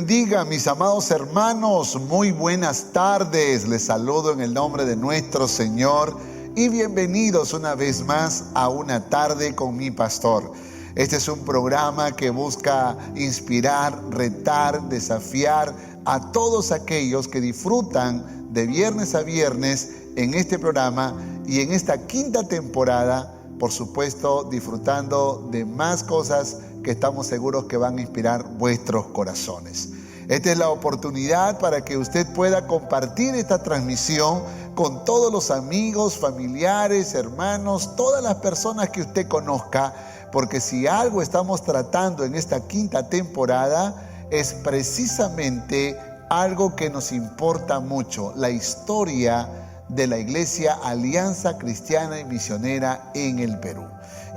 bendiga, mis amados hermanos. Muy buenas tardes. Les saludo en el nombre de nuestro Señor y bienvenidos una vez más a Una Tarde con mi Pastor. Este es un programa que busca inspirar, retar, desafiar a todos aquellos que disfrutan de viernes a viernes en este programa y en esta quinta temporada, por supuesto, disfrutando de más cosas que estamos seguros que van a inspirar vuestros corazones. Esta es la oportunidad para que usted pueda compartir esta transmisión con todos los amigos, familiares, hermanos, todas las personas que usted conozca, porque si algo estamos tratando en esta quinta temporada es precisamente algo que nos importa mucho, la historia de la Iglesia Alianza Cristiana y Misionera en el Perú.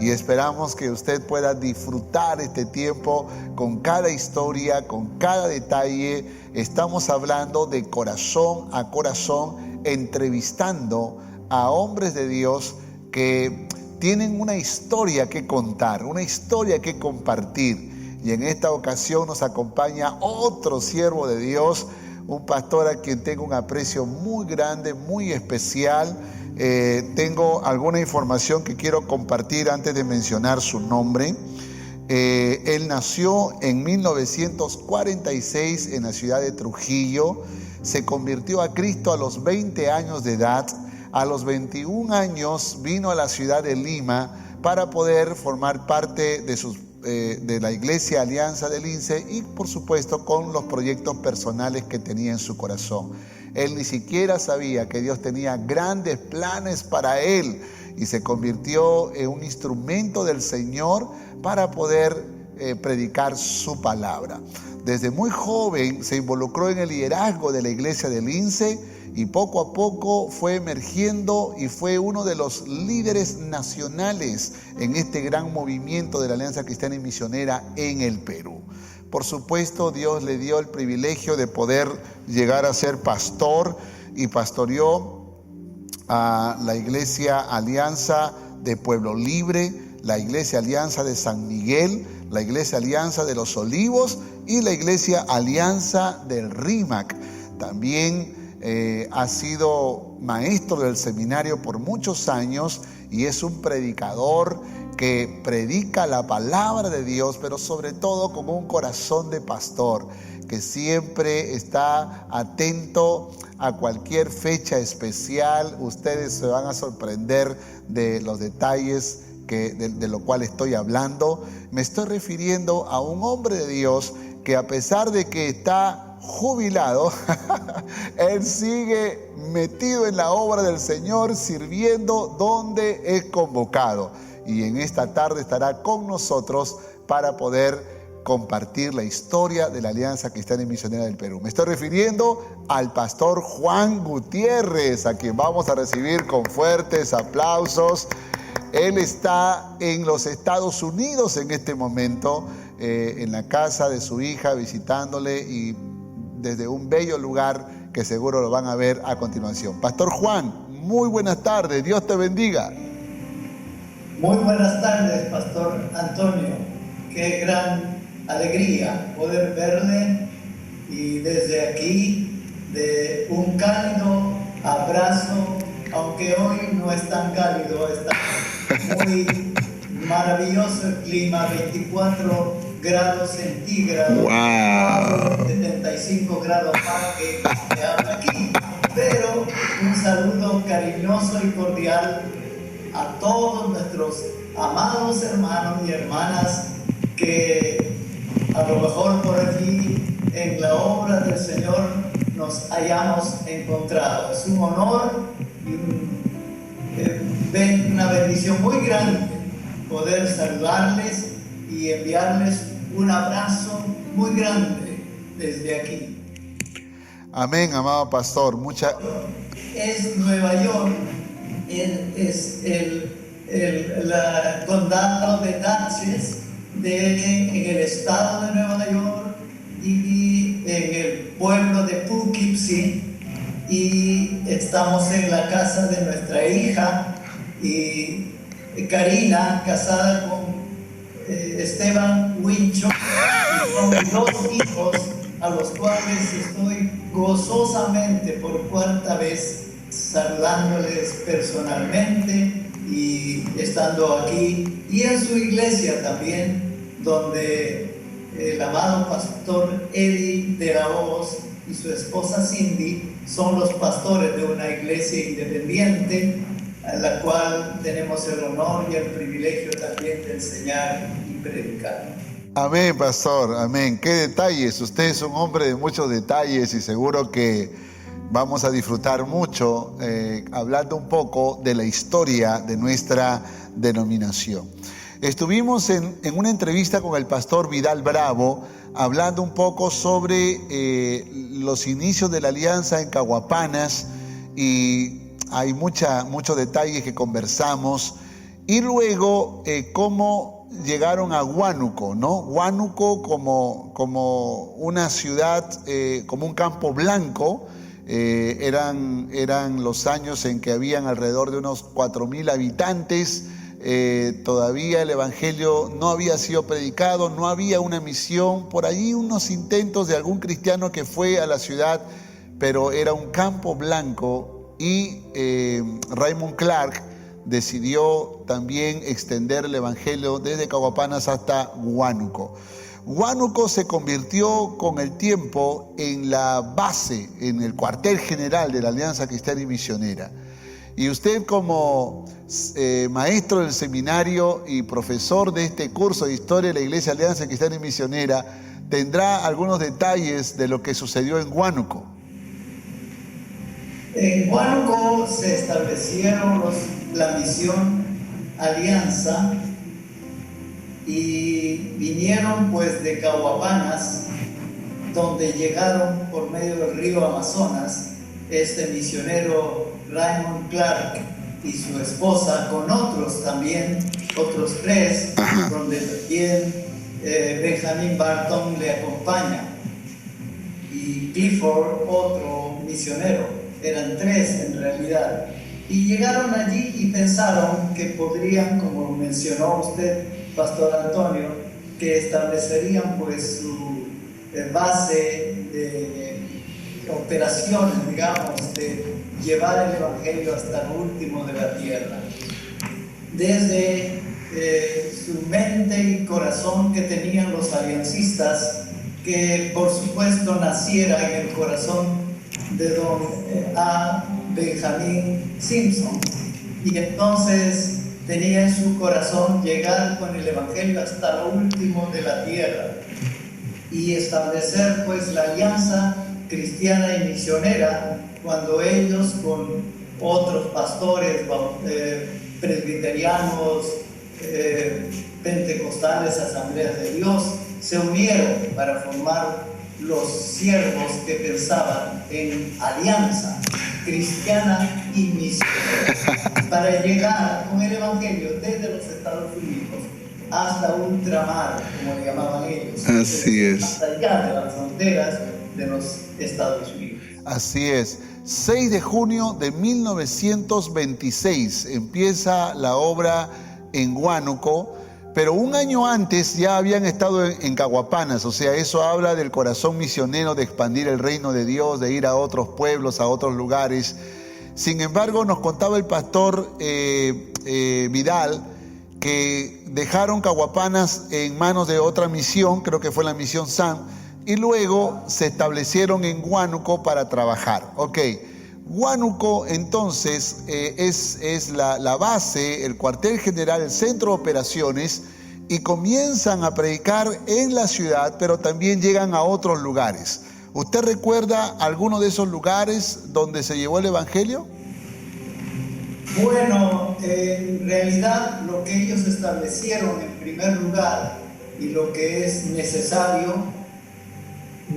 Y esperamos que usted pueda disfrutar este tiempo con cada historia, con cada detalle. Estamos hablando de corazón a corazón, entrevistando a hombres de Dios que tienen una historia que contar, una historia que compartir. Y en esta ocasión nos acompaña otro siervo de Dios, un pastor a quien tengo un aprecio muy grande, muy especial. Tengo alguna información que quiero compartir antes de mencionar su nombre. Él nació en 1946 en la ciudad de Trujillo. Se convirtió a Cristo a los 20 años de edad. A los 21 años vino a la ciudad de Lima para poder formar parte de la Iglesia Alianza del Lince y por supuesto con los proyectos personales que tenía en su corazón. Él ni siquiera sabía que Dios tenía grandes planes para él y se convirtió en un instrumento del Señor para poder predicar su palabra. Desde muy joven se involucró en el liderazgo de la Iglesia del Lince y poco a poco fue emergiendo y fue uno de los líderes nacionales en este gran movimiento de la Alianza Cristiana y Misionera en el Perú. Por supuesto, Dios le dio el privilegio de poder llegar a ser pastor y pastoreó a la Iglesia Alianza de Pueblo Libre, la Iglesia Alianza de San Miguel, la Iglesia Alianza de los Olivos y la Iglesia Alianza del Rímac. También ha sido maestro del seminario por muchos años y es un predicador que predica la palabra de Dios, pero sobre todo con un corazón de pastor, que siempre está atento a cualquier fecha especial. Ustedes se van a sorprender de los detalles de lo cual estoy hablando. Me estoy refiriendo a un hombre de Dios que, a pesar de que está jubilado, él sigue metido en la obra del Señor, sirviendo donde es convocado. Y en esta tarde estará con nosotros para poder compartir la historia de la Alianza Cristiana y Misionera del Perú. Me estoy refiriendo al pastor Juan Gutiérrez, a quien vamos a recibir con fuertes aplausos. Él está en los Estados Unidos en este momento, en la casa de su hija, visitándole y desde un bello lugar que seguro lo van a ver a continuación. Pastor Juan, muy buenas tardes, Dios te bendiga. Muy buenas tardes, Pastor Antonio. Qué gran alegría poder verle y desde aquí de un cálido abrazo, aunque hoy no es tan cálido, está muy maravilloso el clima, 24 grados centígrados, wow. 75 grados más que se habla aquí. Pero un saludo cariñoso y cordial a todos nuestros amados hermanos y hermanas que a lo mejor por aquí en la obra del Señor nos hayamos encontrado. Es un honor y una bendición muy grande poder saludarles y enviarles un abrazo muy grande desde aquí. Amén, amado pastor. Es Nueva York, es el condado de Dutchess en el estado de Nueva York y en el pueblo de Poughkeepsie, y estamos en la casa de nuestra hija y Karina, casada con Esteban Wincho, y con 2 hijos a los cuales estoy gozosamente por cuarta vez saludándoles personalmente y estando aquí, y en su iglesia también, donde el amado pastor Eddie de la Hoz y su esposa Cindy son los pastores de una iglesia independiente, a la cual tenemos el honor y el privilegio también de enseñar y predicar. Amén, pastor, amén. Qué detalles. Usted es un hombre de muchos detalles y seguro que vamos a disfrutar mucho hablando un poco de la historia de nuestra denominación. Estuvimos en una entrevista con el pastor Vidal Bravo hablando un poco sobre los inicios de la alianza en Caguapanas, y hay muchos detalles que conversamos, y luego cómo llegaron a Huánuco, ¿no? Huánuco como una ciudad, como un campo blanco. Eran los años en que habían alrededor de unos 4,000 habitantes. Todavía el evangelio no había sido predicado, no había una misión, por allí unos intentos de algún cristiano que fue a la ciudad, pero era un campo blanco, y Raymond Clark decidió también extender el evangelio desde Caguapanas hasta Huánuco. Huánuco se convirtió con el tiempo en la base, en el cuartel general de la Alianza Cristiana y Misionera. Y usted, como maestro del seminario y profesor de este curso de Historia de la Iglesia Alianza Cristiana y Misionera, tendrá algunos detalles de lo que sucedió en Huánuco. En Huánuco se establecieron la misión Alianza, y vinieron pues de Caguapanas, donde llegaron por medio del río Amazonas este misionero Raymond Clark y su esposa, con otros también, otros 3, donde también Benjamin Barton le acompaña, y Clifford, otro misionero. Eran 3 en realidad, y llegaron allí y pensaron que podrían, como mencionó usted, Pastor Antonio, que establecerían pues su base de operaciones, digamos, de llevar el evangelio hasta el último de la tierra. Desde su mente y corazón que tenían los aliancistas, que por supuesto naciera en el corazón de don A. Benjamin Simpson, y entonces tenía en su corazón llegar con el evangelio hasta lo último de la tierra y establecer pues la alianza cristiana y misionera, cuando ellos con otros pastores presbiterianos, pentecostales, asambleas de Dios, se unieron para formar los siervos que pensaban en alianza cristiana y misionera, para llegar con el evangelio desde los Estados Unidos hasta ultramar, como le llamaban ellos. Así es. Hasta allá de las fronteras de los Estados Unidos. Así es. 6 de junio de 1926 empieza la obra en Huánuco, pero un año antes ya habían estado en Caguapanas. O sea, eso habla del corazón misionero de expandir el reino de Dios, de ir a otros pueblos, a otros lugares. Sin embargo, nos contaba el pastor Vidal que dejaron Caguapanas en manos de otra misión, creo que fue la misión SAM, y luego se establecieron en Huánuco para trabajar. Ok, Huánuco entonces es la base, el cuartel general, el centro de operaciones, y comienzan a predicar en la ciudad, pero también llegan a otros lugares. ¿Usted recuerda alguno de esos lugares donde se llevó el evangelio? Bueno, en realidad lo que ellos establecieron en primer lugar, y lo que es necesario,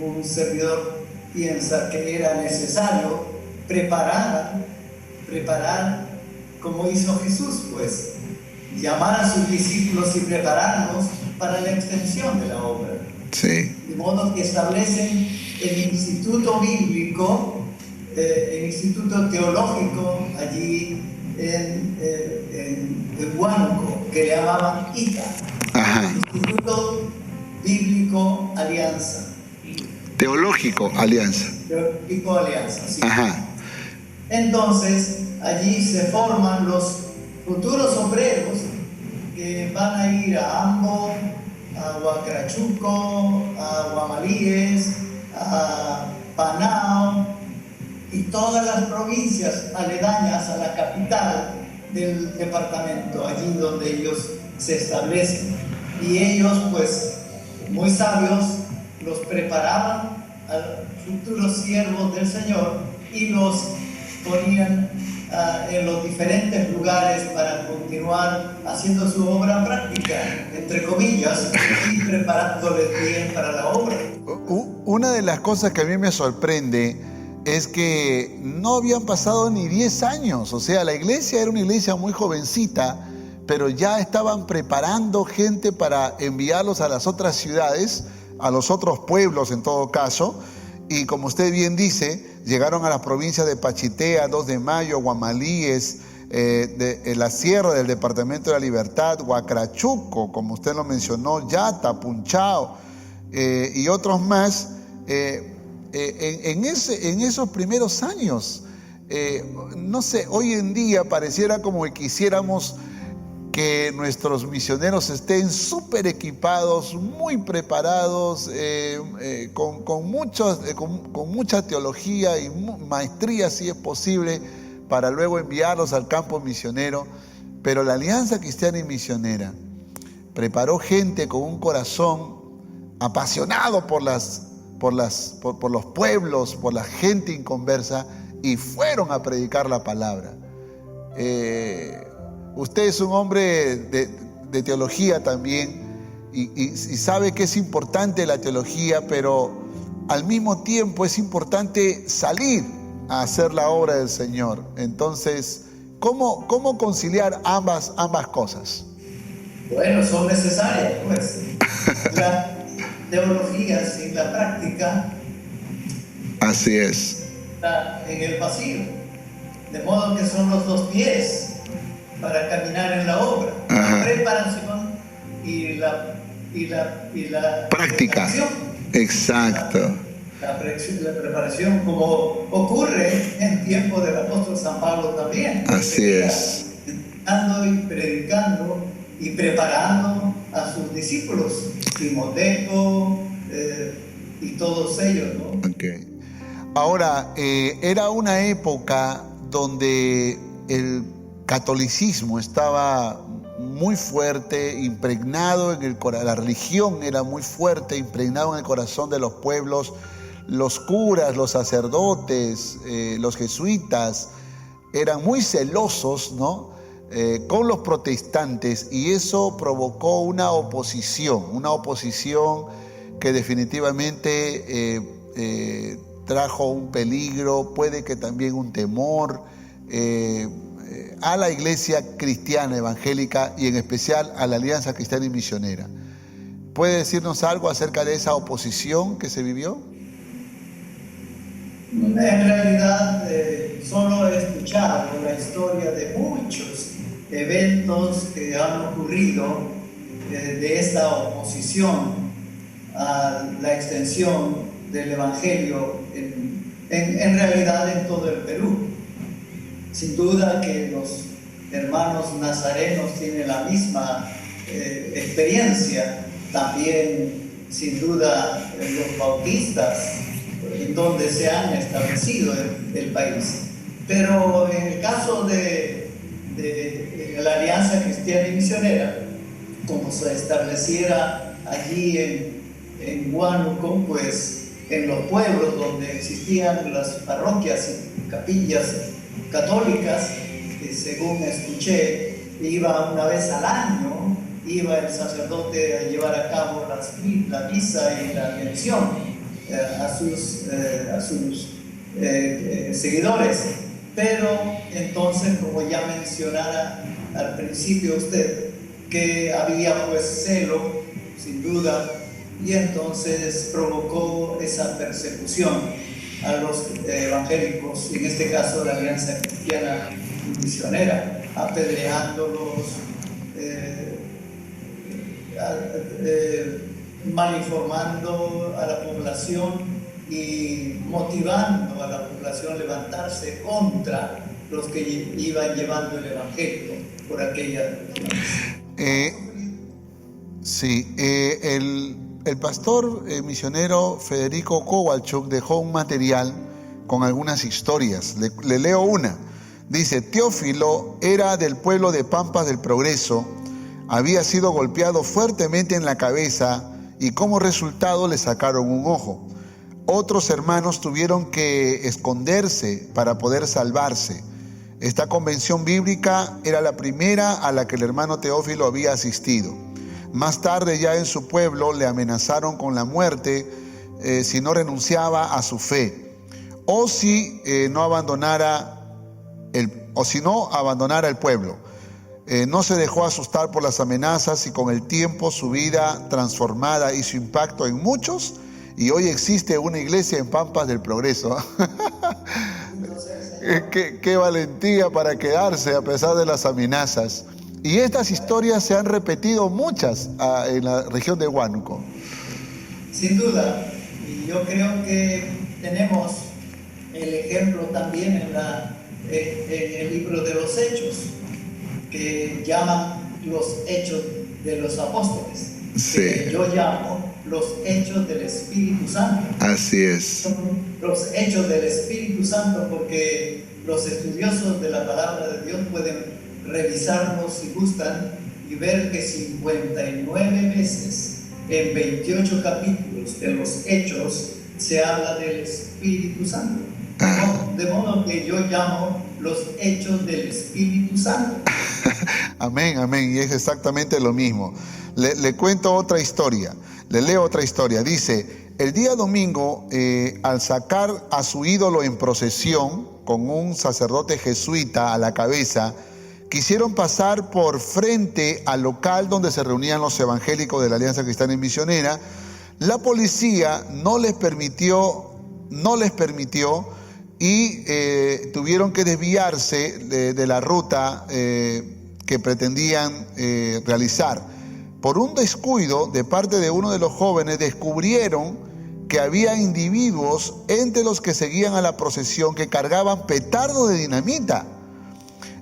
un servidor piensa que era necesario preparar como hizo Jesús, pues llamar a sus discípulos y prepararlos para la extensión de la obra. Sí. De modo que establecen el instituto bíblico, el instituto teológico allí en Huánuco, que le llamaban ITA, Instituto Bíblico Alianza. Teológico Alianza. Teológico Alianza, sí. Ajá. Entonces, allí se forman los futuros obreros que van a ir a Ambo, a Huacrachuco, a Guamalíes, a Panao y todas las provincias aledañas a la capital del departamento, allí donde ellos se establecen. Y ellos, pues, muy sabios, los preparaban a futuros siervos del Señor y los ponían en los diferentes lugares para continuar haciendo su obra práctica, entre comillas, y preparándoles bien para la obra. Una de las cosas que a mí me sorprende es que no habían pasado ni 10 años, o sea, la iglesia era una iglesia muy jovencita, pero ya estaban preparando gente para enviarlos a las otras ciudades, a los otros pueblos en todo caso, y como usted bien dice, llegaron a las provincias de Pachitea, 2 de Mayo, Guamalíes, la Sierra del Departamento de la Libertad, Huacrachuco, como usted lo mencionó, Yata, Punchao, y otros más, en esos primeros años. No sé, hoy en día pareciera como que quisiéramos que nuestros misioneros estén súper equipados, muy preparados, con mucha teología y maestría, si es posible, para luego enviarlos al campo misionero. Pero la Alianza Cristiana y Misionera preparó gente con un corazón apasionado por los pueblos, por la gente inconversa, y fueron a predicar la palabra. Usted es un hombre de teología también y sabe que es importante la teología, pero al mismo tiempo es importante salir a hacer la obra del Señor. Entonces, ¿cómo conciliar ambas cosas? Bueno, son necesarias, pues. La teología sin la práctica. Así es. Está en el vacío. De modo que son los 2 pies para caminar en la obra. Ajá. La preparación y la práctica. Exacto. La preparación, como ocurre en tiempo del apóstol San Pablo también. Así es. Dando y predicando y preparando a sus discípulos, Timoteo y todos ellos, ¿no? Okay. Ahora, era una época donde el catolicismo estaba muy fuerte, impregnado en el corazón, la religión era muy fuerte, impregnado en el corazón de los pueblos. Los curas, los sacerdotes, los jesuitas eran muy celosos, ¿no? Con los protestantes, y eso provocó una oposición que definitivamente trajo un peligro, puede que también un temor a la iglesia cristiana evangélica y en especial a la Alianza Cristiana y Misionera. ¿Puede decirnos algo acerca de esa oposición que se vivió? En realidad, solo he escuchado la historia de muchos eventos que han ocurrido de esta oposición a la extensión del Evangelio en realidad en todo el Perú. Sin duda que los hermanos nazarenos tienen la misma experiencia, también sin duda los bautistas, en donde se han establecido el país. Pero en el caso de la Alianza Cristiana y Misionera, como se estableciera allí en Huánuco, pues en los pueblos donde existían las parroquias y capillas católicas, que según escuché, iba una vez al año, iba el sacerdote a llevar a cabo la misa y la bendición a sus seguidores. Pero entonces, como ya mencionara al principio usted, que había pues celo, sin duda, y entonces provocó esa persecución a los evangélicos, y en este caso la Alianza Cristiana y Misionera, apedreándolos, malinformando a la población y motivando a la población a levantarse contra los que iban llevando el Evangelio por aquellas regiones. El pastor misionero Federico Kowalczuk dejó un material con algunas historias. Le leo una. Dice: Teófilo era del pueblo de Pampas del Progreso, había sido golpeado fuertemente en la cabeza y como resultado le sacaron un ojo. Otros hermanos tuvieron que esconderse para poder salvarse. Esta convención bíblica era la primera a la que el hermano Teófilo había asistido. Más tarde, ya en su pueblo, le amenazaron con la muerte si no renunciaba a su fe o si no abandonara el pueblo. No se dejó asustar por las amenazas y con el tiempo su vida transformada hizo impacto en muchos, y hoy existe una iglesia en Pampas del Progreso. Qué valentía para quedarse a pesar de las amenazas. Y estas historias se han repetido muchas en la región de Huánuco. Sin duda, y yo creo que tenemos el ejemplo también en el libro de los Hechos, que llaman los Hechos de los Apóstoles. Sí. Que yo llamo los Hechos del Espíritu Santo. Así es. Son los Hechos del Espíritu Santo porque los estudiosos de la palabra de Dios pueden revisarlos si gustan y ver que 59 veces en 28 capítulos de los Hechos se habla del Espíritu Santo. De modo que yo llamo los Hechos del Espíritu Santo. Amén, amén, y es exactamente lo mismo. Le cuento otra historia, le leo otra historia. Dice: el día domingo, al sacar a su ídolo en procesión con un sacerdote jesuita a la cabeza, quisieron pasar por frente al local donde se reunían los evangélicos de la Alianza Cristiana y Misionera. La policía no les permitió y tuvieron que desviarse de la ruta que pretendían realizar. Por un descuido de parte de uno de los jóvenes, descubrieron que había individuos entre los que seguían a la procesión que cargaban petardos de dinamita.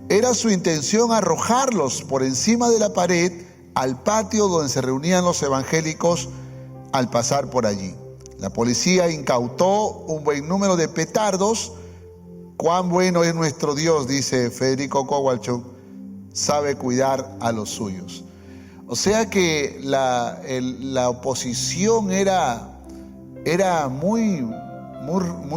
Era su intención arrojarlos por encima de la pared al patio donde se reunían los evangélicos al pasar por allí. La policía incautó un buen número de petardos. Cuán bueno es nuestro Dios, dice Federico Kowalczuk, sabe cuidar a los suyos. O sea que la oposición era muy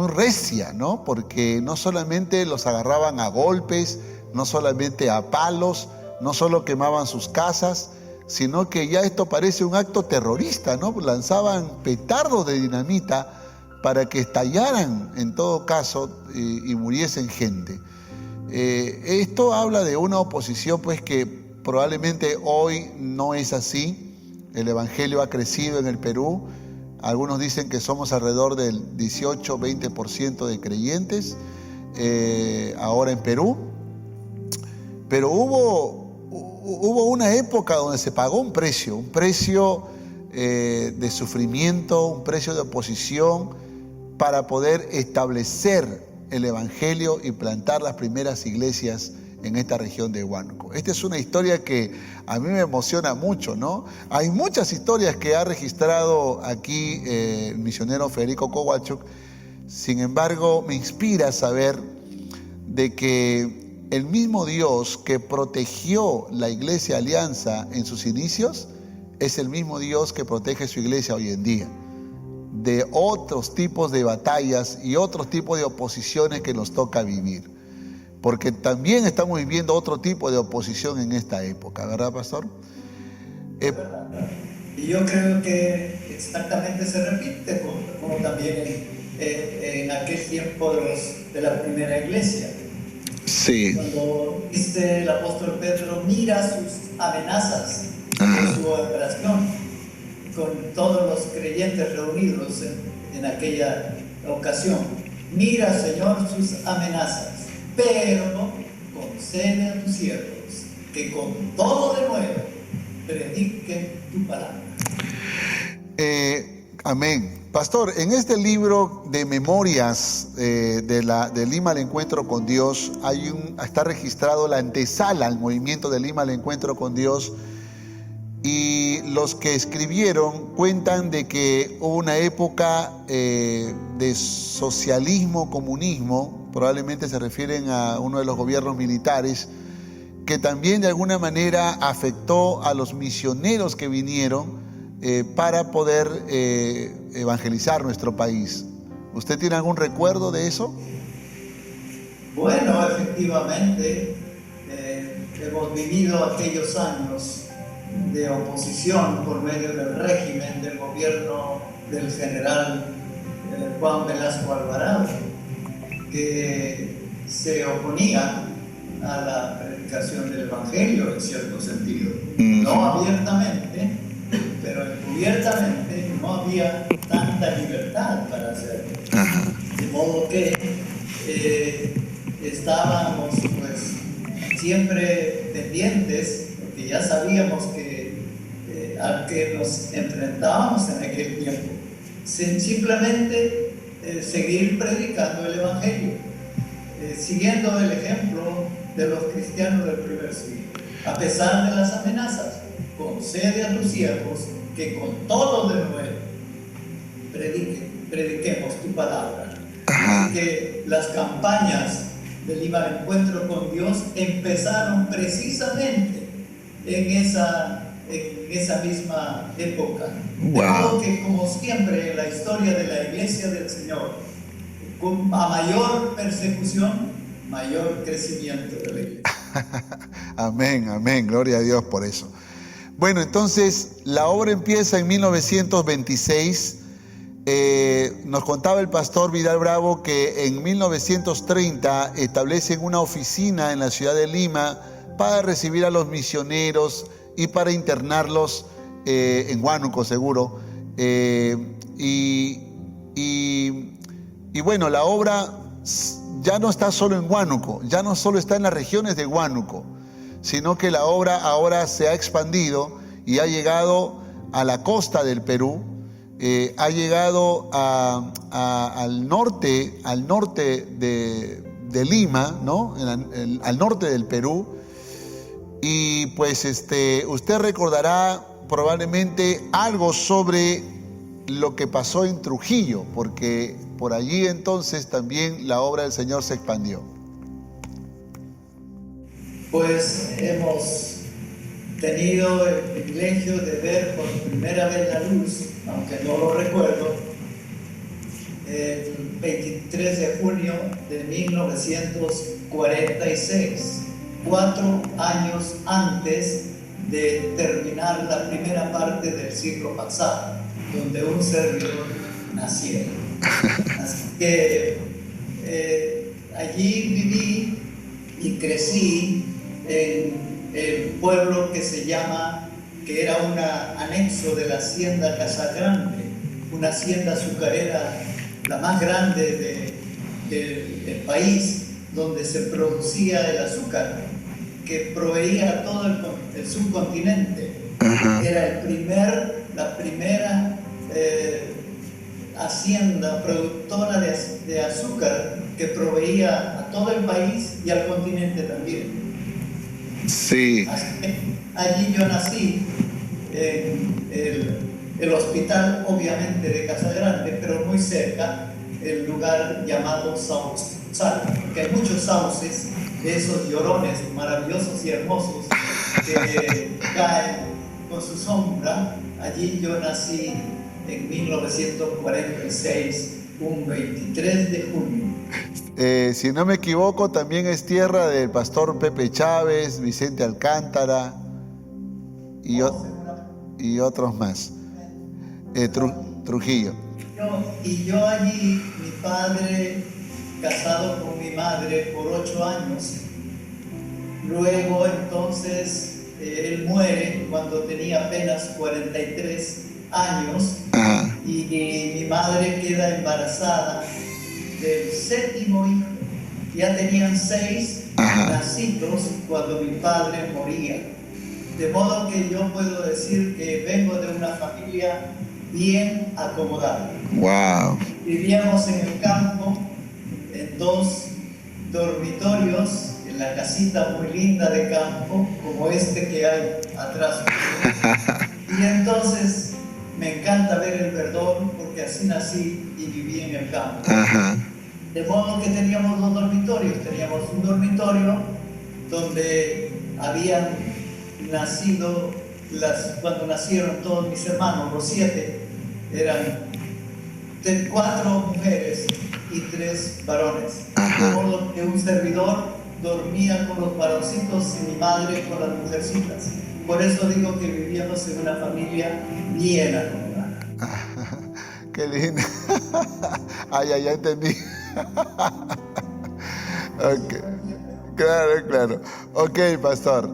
recia, ¿no? Porque no solamente los agarraban a golpes, no solamente a palos, no solo quemaban sus casas, sino que ya esto parece un acto terrorista, ¿no? Lanzaban petardos de dinamita para que estallaran en todo caso y muriesen gente. Esto habla de una oposición pues que probablemente hoy no es así. El evangelio ha crecido en el Perú. Algunos dicen que somos alrededor del 18-20% de creyentes ahora en Perú. Pero hubo una época donde se pagó un precio de sufrimiento, un precio de oposición para poder establecer el evangelio y plantar las primeras iglesias en esta región de Huánuco. Esta es una historia que a mí me emociona mucho, ¿no? Hay muchas historias que ha registrado aquí el misionero Federico Kowalczuk. Sin embargo, me inspira saber de que el mismo Dios que protegió la Iglesia Alianza en sus inicios es el mismo Dios que protege su iglesia hoy en día de otros tipos de batallas y otros tipos de oposiciones que nos toca vivir. Porque también estamos viviendo otro tipo de oposición en esta época, ¿verdad, pastor? Y yo creo que exactamente se repite como también en aquel tiempo de la primera iglesia. Sí. Cuando dice el apóstol Pedro, mira sus amenazas en su operación, con todos los creyentes reunidos en aquella ocasión. Mira, Señor, sus amenazas, pero concede a tus siervos que con todo de nuevo prediquen tu palabra. Amén. Pastor, en este libro de memorias de Lima al Encuentro con Dios, está registrado la antesala al movimiento de Lima al Encuentro con Dios, y los que escribieron cuentan de que hubo una época de socialismo, comunismo, probablemente se refieren a uno de los gobiernos militares, que también de alguna manera afectó a los misioneros que vinieron para poder evangelizar nuestro país. ¿Usted tiene algún recuerdo de eso? Bueno, efectivamente, hemos vivido aquellos años de oposición por medio del régimen del gobierno del general Juan Velasco Alvarado, que se oponía a la predicación del Evangelio en cierto sentido. No abiertamente, pero encubiertamente no había tanta libertad para hacerlo. De modo que estábamos pues siempre pendientes, porque ya sabíamos que al que nos enfrentábamos en aquel tiempo, simplemente seguir predicando el Evangelio, siguiendo el ejemplo de los cristianos del primer siglo, a pesar de las amenazas. Concede a tus siervos que con todo de nuevo prediquemos tu palabra. Que las campañas del Lima al Encuentro con Dios empezaron precisamente en esa misma época. De modo que, como siempre en la historia de la Iglesia del Señor, a mayor persecución, mayor crecimiento de la Iglesia. Amén, amén, gloria a Dios por eso. Bueno, entonces la obra empieza en 1926. Nos contaba el pastor Vidal Bravo que en 1930 establecen una oficina en la ciudad de Lima para recibir a los misioneros y para internarlos en Huánuco, seguro. Y bueno, la obra ya no está solo en Huánuco, ya no solo está en las regiones de Huánuco, sino que la obra ahora se ha expandido y ha llegado a la costa del Perú, ha llegado al norte de Lima, ¿no? Al norte del Perú. Y pues usted recordará probablemente algo sobre lo que pasó en Trujillo, porque por allí entonces también la obra del Señor se expandió. Pues hemos tenido el privilegio de ver por primera vez la luz, aunque no lo recuerdo, el 23 de junio de 1946, 4 años antes de terminar la primera parte del siglo pasado, donde un servidor naciera. Así que allí viví y crecí en el pueblo que era un anexo de la hacienda Casa Grande, una hacienda azucarera, la más grande del país, donde se producía el azúcar que proveía a todo el subcontinente. Era la primera hacienda productora de azúcar que proveía a todo el país y al continente también. Sí. Así que allí yo nací, en el hospital obviamente de Casa Grande, pero muy cerca, el lugar llamado Sausal, porque hay muchos sauces de esos llorones maravillosos y hermosos que caen con su sombra. Allí yo nací en 1946, un 23 de junio. Si no me equivoco, también es tierra del pastor Pepe Chávez, Vicente Alcántara y otros más. Trujillo. Yo allí, mi padre, casado con mi madre por 8 años. Luego entonces él muere cuando tenía apenas 43 años. Y mi madre queda embarazada del 7º hijo. Ya tenían 6 nacidos cuando mi padre moría. De modo que yo puedo decir que vengo de una familia bien acomodado. Wow. Vivíamos en el campo, en 2 dormitorios, en la casita muy linda de campo, como este que hay atrás. Y entonces me encanta ver el verdor, porque así nací y viví en el campo. Ajá. De modo que teníamos 2 dormitorios. Teníamos un dormitorio donde habían nacido, cuando nacieron todos mis hermanos, los 7, eran 4 mujeres y 3 varones. De modo que un servidor dormía con los varoncitos y mi madre con las mujercitas. Por eso digo que vivíamos en una familia bien acomodada. Qué lindo. Ya entendí. Okay. Claro. Ok, pastor.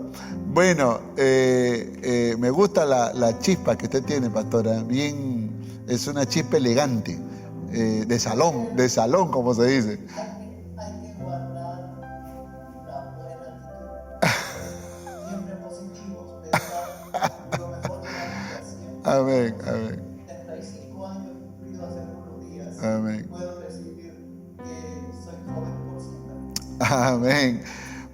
Bueno, me gusta la chispa que usted tiene, pastora. Bien, es una chispa elegante, de salón, como se dice. Hay que guardar la buena actitud. Siempre positivos, pensar lo mejor de la vida. Amén. 75 años cumplidos hace unos días. Amén. Puedo decir que soy joven por siempre. Amén.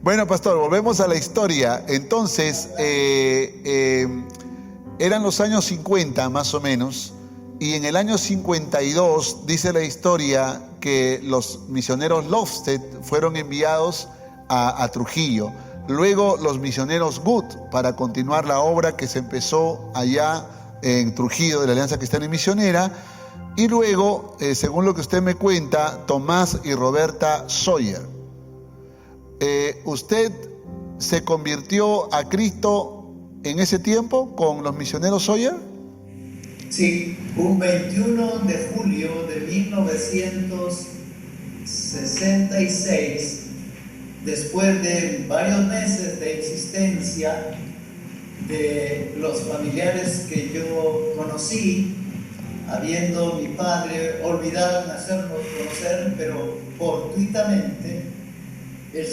Bueno, pastor, volvemos a la historia. Entonces, eran los años 50 más o menos, y en el año 52 dice la historia que los misioneros Lofsted fueron enviados a Trujillo. Luego los misioneros Good para continuar la obra que se empezó allá en Trujillo de la Alianza Cristiana y Misionera. Y luego, según lo que usted me cuenta, Tomás y Roberta Sawyer. ¿Usted se convirtió a Cristo en ese tiempo con los misioneros Sawyer? Sí, un 21 de julio de 1966, después de varios meses de existencia de los familiares que yo conocí, habiendo mi padre olvidado en hacernos conocer, pero fortuitamente el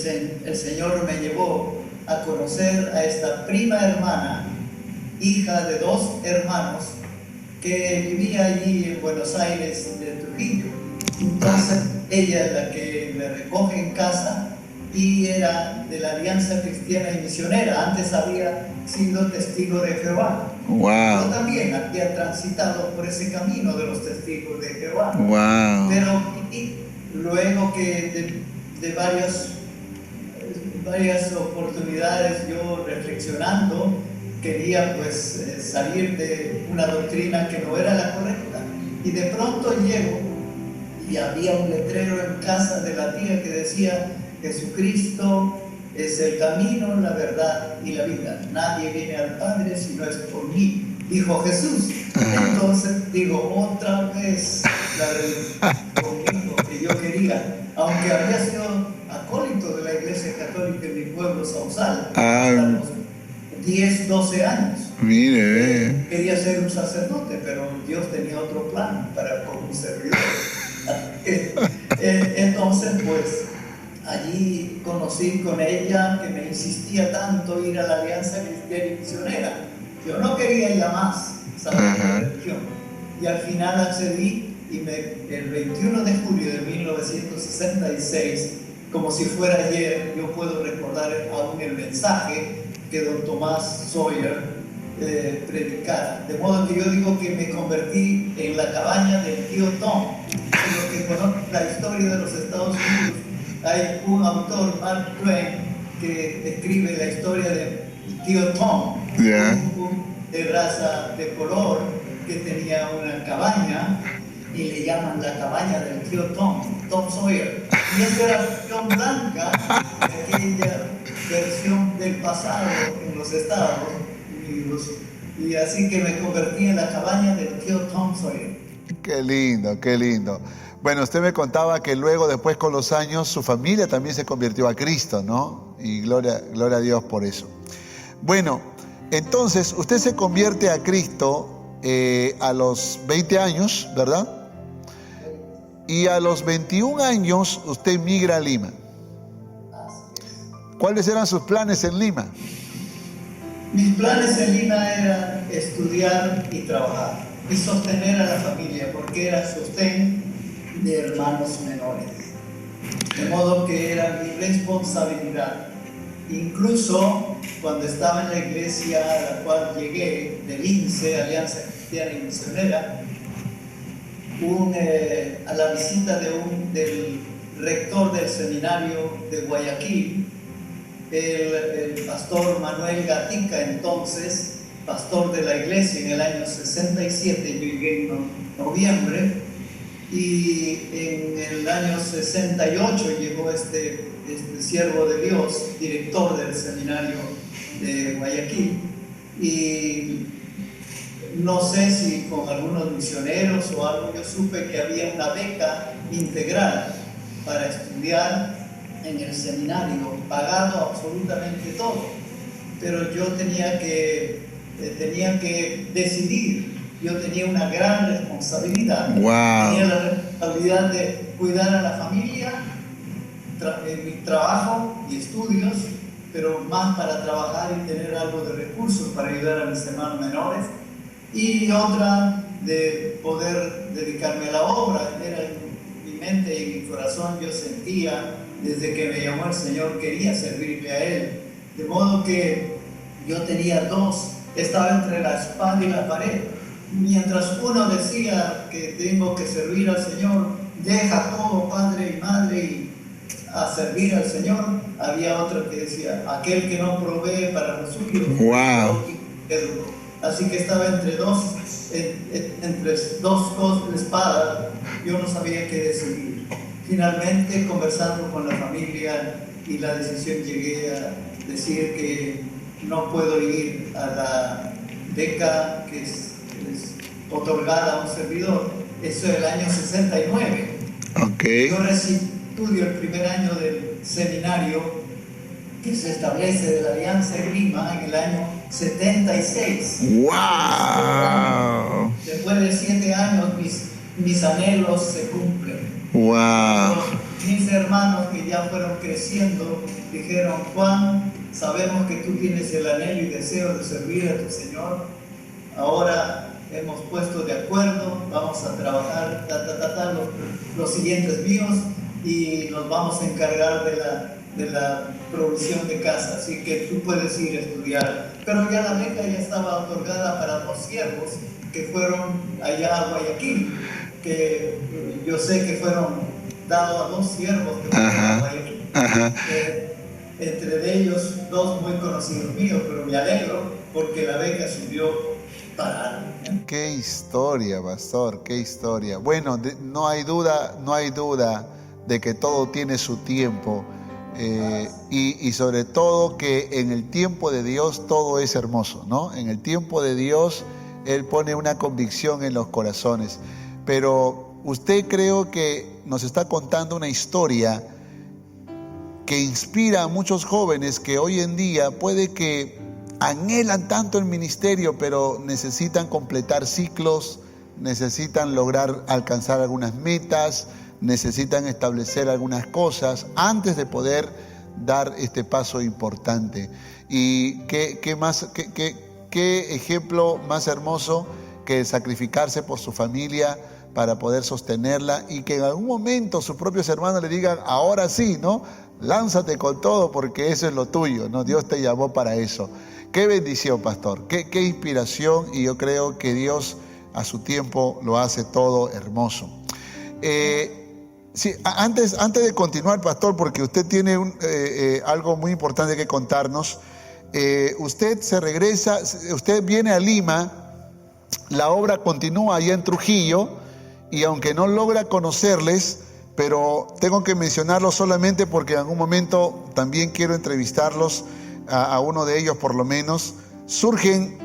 Señor me llevó a conocer a esta prima hermana, hija de 2 hermanos, que vivía allí en Buenos Aires de Trujillo. Entonces ella es la que me recoge en casa y era de la Alianza Cristiana y Misionera. Antes había sido testigo de Jehová. Wow. Yo también había transitado por ese camino de los testigos de Jehová. Wow. Pero luego que de varias oportunidades yo reflexionando, quería pues salir de una doctrina que no era la correcta. Y de pronto llego y había un letrero en casa de la tía que decía: Jesucristo es el camino, la verdad y la vida. Nadie viene al Padre si no es por mí, dijo Jesús. Entonces digo, otra vez la religión conmigo que yo quería, aunque había sido acólito de la Iglesia Católica en mi pueblo, Sausal, hasta los 10, 12 años. Mire, quería ser un sacerdote, pero Dios tenía otro plan como un servidor. Entonces, pues, allí conocí con ella, que me insistía tanto ir a la Alianza Cristiana y Misionera. Yo no quería ir a más, saber la religión. Y al final accedí y el 21 de julio de 1966, como si fuera ayer, yo puedo recordar aún el mensaje que don Tomás Sawyer predicara. De modo que yo digo que me convertí en la cabaña del tío Tom. En lo que conozco la historia de los Estados Unidos, hay un autor, Mark Twain, que describe la historia del tío Tom, de raza de color, que tenía una cabaña y le llaman la cabaña del tío Tom Sawyer. Y esa era la versión blanca de aquella versión del pasado en los Estados Unidos. Y así que me convertí en la cabaña del tío Tom Sawyer. Qué lindo, qué lindo. Bueno, usted me contaba que luego, después con los años, su familia también se convirtió a Cristo, ¿no? Y gloria a Dios por eso. Bueno, entonces usted se convierte a Cristo a los 20 años, ¿verdad? Y a los 21 años usted migra a Lima. ¿Cuáles eran sus planes en Lima? Mis planes en Lima eran estudiar y trabajar y sostener a la familia, porque era sostén de hermanos menores. De modo que era mi responsabilidad. Incluso cuando estaba en la iglesia a la cual llegué, del INSE, Alianza Cristiana y Misionera, a la visita del rector del seminario de Guayaquil, el pastor Manuel Gatica, entonces pastor de la iglesia en el año 67, yo llegué en noviembre, y en el año 68 llegó este siervo de Dios, director del seminario de Guayaquil, y no sé si con algunos misioneros o algo, yo supe que había una beca integral para estudiar en el seminario, pagado absolutamente todo, pero yo tenía que decidir. Yo tenía una gran responsabilidad. Wow. Tenía la responsabilidad de cuidar a la familia, mi trabajo y estudios, pero más para trabajar y tener algo de recursos para ayudar a mis hermanos menores, y otra de poder dedicarme a la obra. Era en mi mente y en mi corazón, yo sentía desde que me llamó el Señor, quería servirle a Él, de modo que yo tenía dos, estaba entre la espada y la pared. Mientras uno decía que tengo que servir al Señor, deja todo, padre y madre, y a servir al Señor, había otro que decía, aquel que no provee para los suyos. Wow. Así que estaba entre dos espadas, yo no sabía qué decidir. Finalmente, conversando con la familia y la decisión, llegué a decir que no puedo ir a la beca que es otorgada a un servidor. Eso es el año 69. Okay. Yo estudio el primer año del seminario que se establece de la Alianza en Lima en el año 76. ¡Wow! Después de 7 años mis anhelos se cumplen. ¡Wow! Mis hermanos que ya fueron creciendo dijeron, Juan, sabemos que tú tienes el anhelo y deseo de servir a tu Señor. Ahora hemos puesto de acuerdo, vamos a trabajar los siguientes míos y nos vamos a encargar de la provisión de casa, así que tú puedes ir a estudiar. Pero ya la beca ya estaba otorgada para 2 siervos que fueron allá a Guayaquil, que yo sé que fueron dados a 2 siervos que fueron a Guayaquil. Entre ellos 2 muy conocidos míos, pero me alegro porque la beca sirvió para algo. Qué historia, pastor, qué historia. Bueno, no hay duda de que todo tiene su tiempo, y sobre todo que en el tiempo de Dios todo es hermoso, ¿no? En el tiempo de Dios Él pone una convicción en los corazones. Pero usted, creo que nos está contando una historia que inspira a muchos jóvenes que hoy en día puede que anhelan tanto el ministerio, pero necesitan completar ciclos, necesitan lograr alcanzar algunas metas, necesitan establecer algunas cosas antes de poder dar este paso importante. Y qué ejemplo más hermoso que sacrificarse por su familia para poder sostenerla, y que en algún momento sus propios hermanos le digan, ahora sí, ¿no? Lánzate con todo porque eso es lo tuyo, ¿no? Dios te llamó para eso. Qué bendición, pastor, qué inspiración, y yo creo que Dios a su tiempo lo hace todo hermoso. Sí, antes de continuar, pastor, porque usted tiene algo muy importante que contarnos. Usted se regresa, usted viene a Lima, la obra continúa allá en Trujillo, y aunque no logra conocerles, pero tengo que mencionarlos solamente porque en algún momento también quiero entrevistarlos, a uno de ellos por lo menos. Surgen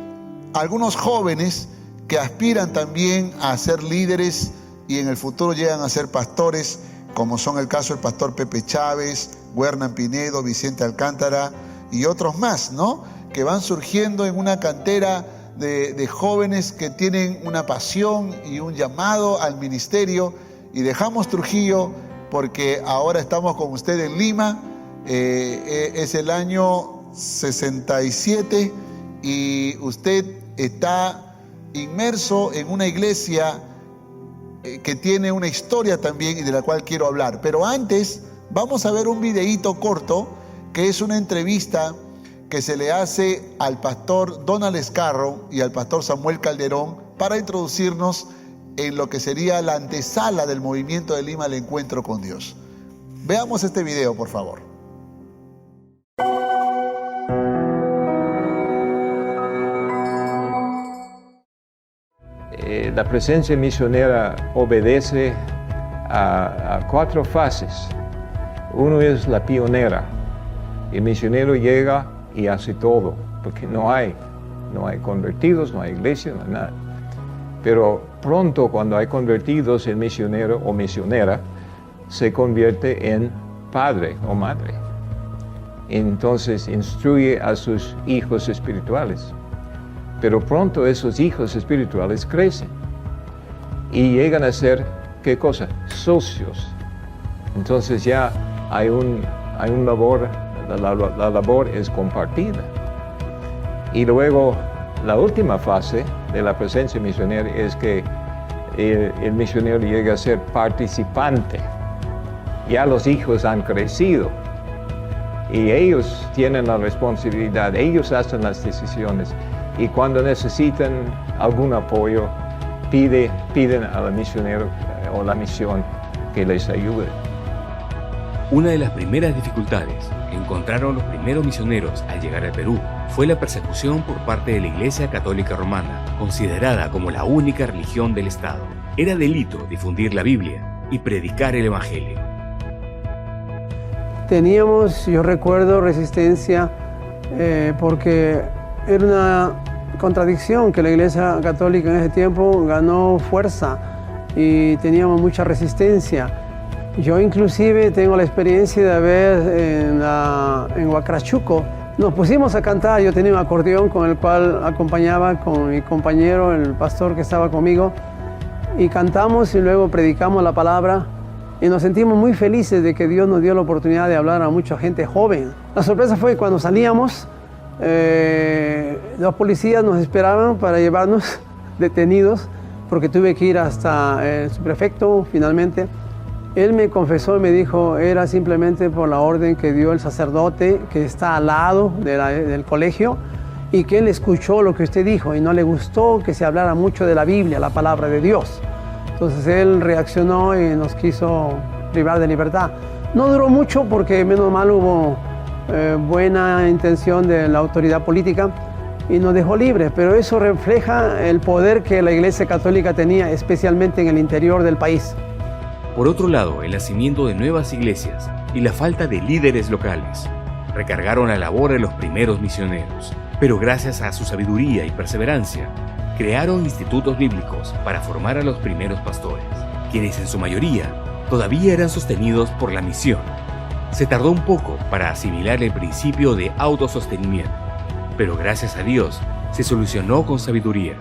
algunos jóvenes que aspiran también a ser líderes y en el futuro llegan a ser pastores, como son el caso del pastor Pepe Chávez, Huernan Pinedo, Vicente Alcántara y otros más, ¿no? Que van surgiendo en una cantera de jóvenes que tienen una pasión y un llamado al ministerio. Y dejamos Trujillo porque ahora estamos con usted en Lima. Es el año 67 y usted está inmerso en una iglesia que tiene una historia también y de la cual quiero hablar. Pero antes vamos a ver un videíto corto que es una entrevista que se le hace al pastor Donald Escarro y al pastor Samuel Calderón para introducirnos en lo que sería la antesala del movimiento de Lima al encuentro con Dios. Veamos este video, por favor. La presencia misionera obedece a 4 fases. Uno es la pionera. El misionero llega y hace todo, porque no hay convertidos, no hay iglesia, no hay nada. Pero pronto, cuando hay convertidos, el misionero o misionera se convierte en padre o madre. Entonces instruye a sus hijos espirituales. Pero pronto esos hijos espirituales crecen y llegan a ser, ¿qué cosa? Socios. Entonces ya hay un labor, la labor es compartida. Y luego la última fase de la presencia misionera es que el misionero llega a ser participante. Ya los hijos han crecido y ellos tienen la responsabilidad, ellos hacen las decisiones. Y cuando necesitan algún apoyo, piden al misionero o la misión que les ayude. Una de las primeras dificultades que encontraron los primeros misioneros al llegar al Perú fue la persecución por parte de la Iglesia Católica Romana, considerada como la única religión del Estado. Era delito difundir la Biblia y predicar el Evangelio. Teníamos, yo recuerdo, resistencia porque era una contradicción que la Iglesia Católica en ese tiempo ganó fuerza y teníamos mucha resistencia. Yo inclusive tengo la experiencia de haber en Huacrachuco, nos pusimos a cantar, yo tenía un acordeón con el cual acompañaba con mi compañero, el pastor que estaba conmigo, y cantamos y luego predicamos la palabra y nos sentimos muy felices de que Dios nos dio la oportunidad de hablar a mucha gente joven. La sorpresa fue cuando salíamos, los policías nos esperaban para llevarnos detenidos porque tuve que ir hasta el subprefecto finalmente. Él me confesó y me dijo, era simplemente por la orden que dio el sacerdote que está al lado del colegio y que él escuchó lo que usted dijo y no le gustó que se hablara mucho de la Biblia, la palabra de Dios. Entonces él reaccionó y nos quiso privar de libertad. No duró mucho porque menos mal hubo buena intención de la autoridad política y nos dejó libres, pero eso refleja el poder que la Iglesia Católica tenía, especialmente en el interior del país. Por otro lado, el nacimiento de nuevas iglesias y la falta de líderes locales recargaron la labor de los primeros misioneros, pero gracias a su sabiduría y perseverancia, crearon institutos bíblicos para formar a los primeros pastores, quienes en su mayoría todavía eran sostenidos por la misión. Se tardó un poco para asimilar el principio de autosostenimiento, pero gracias a Dios se solucionó con sabiduría.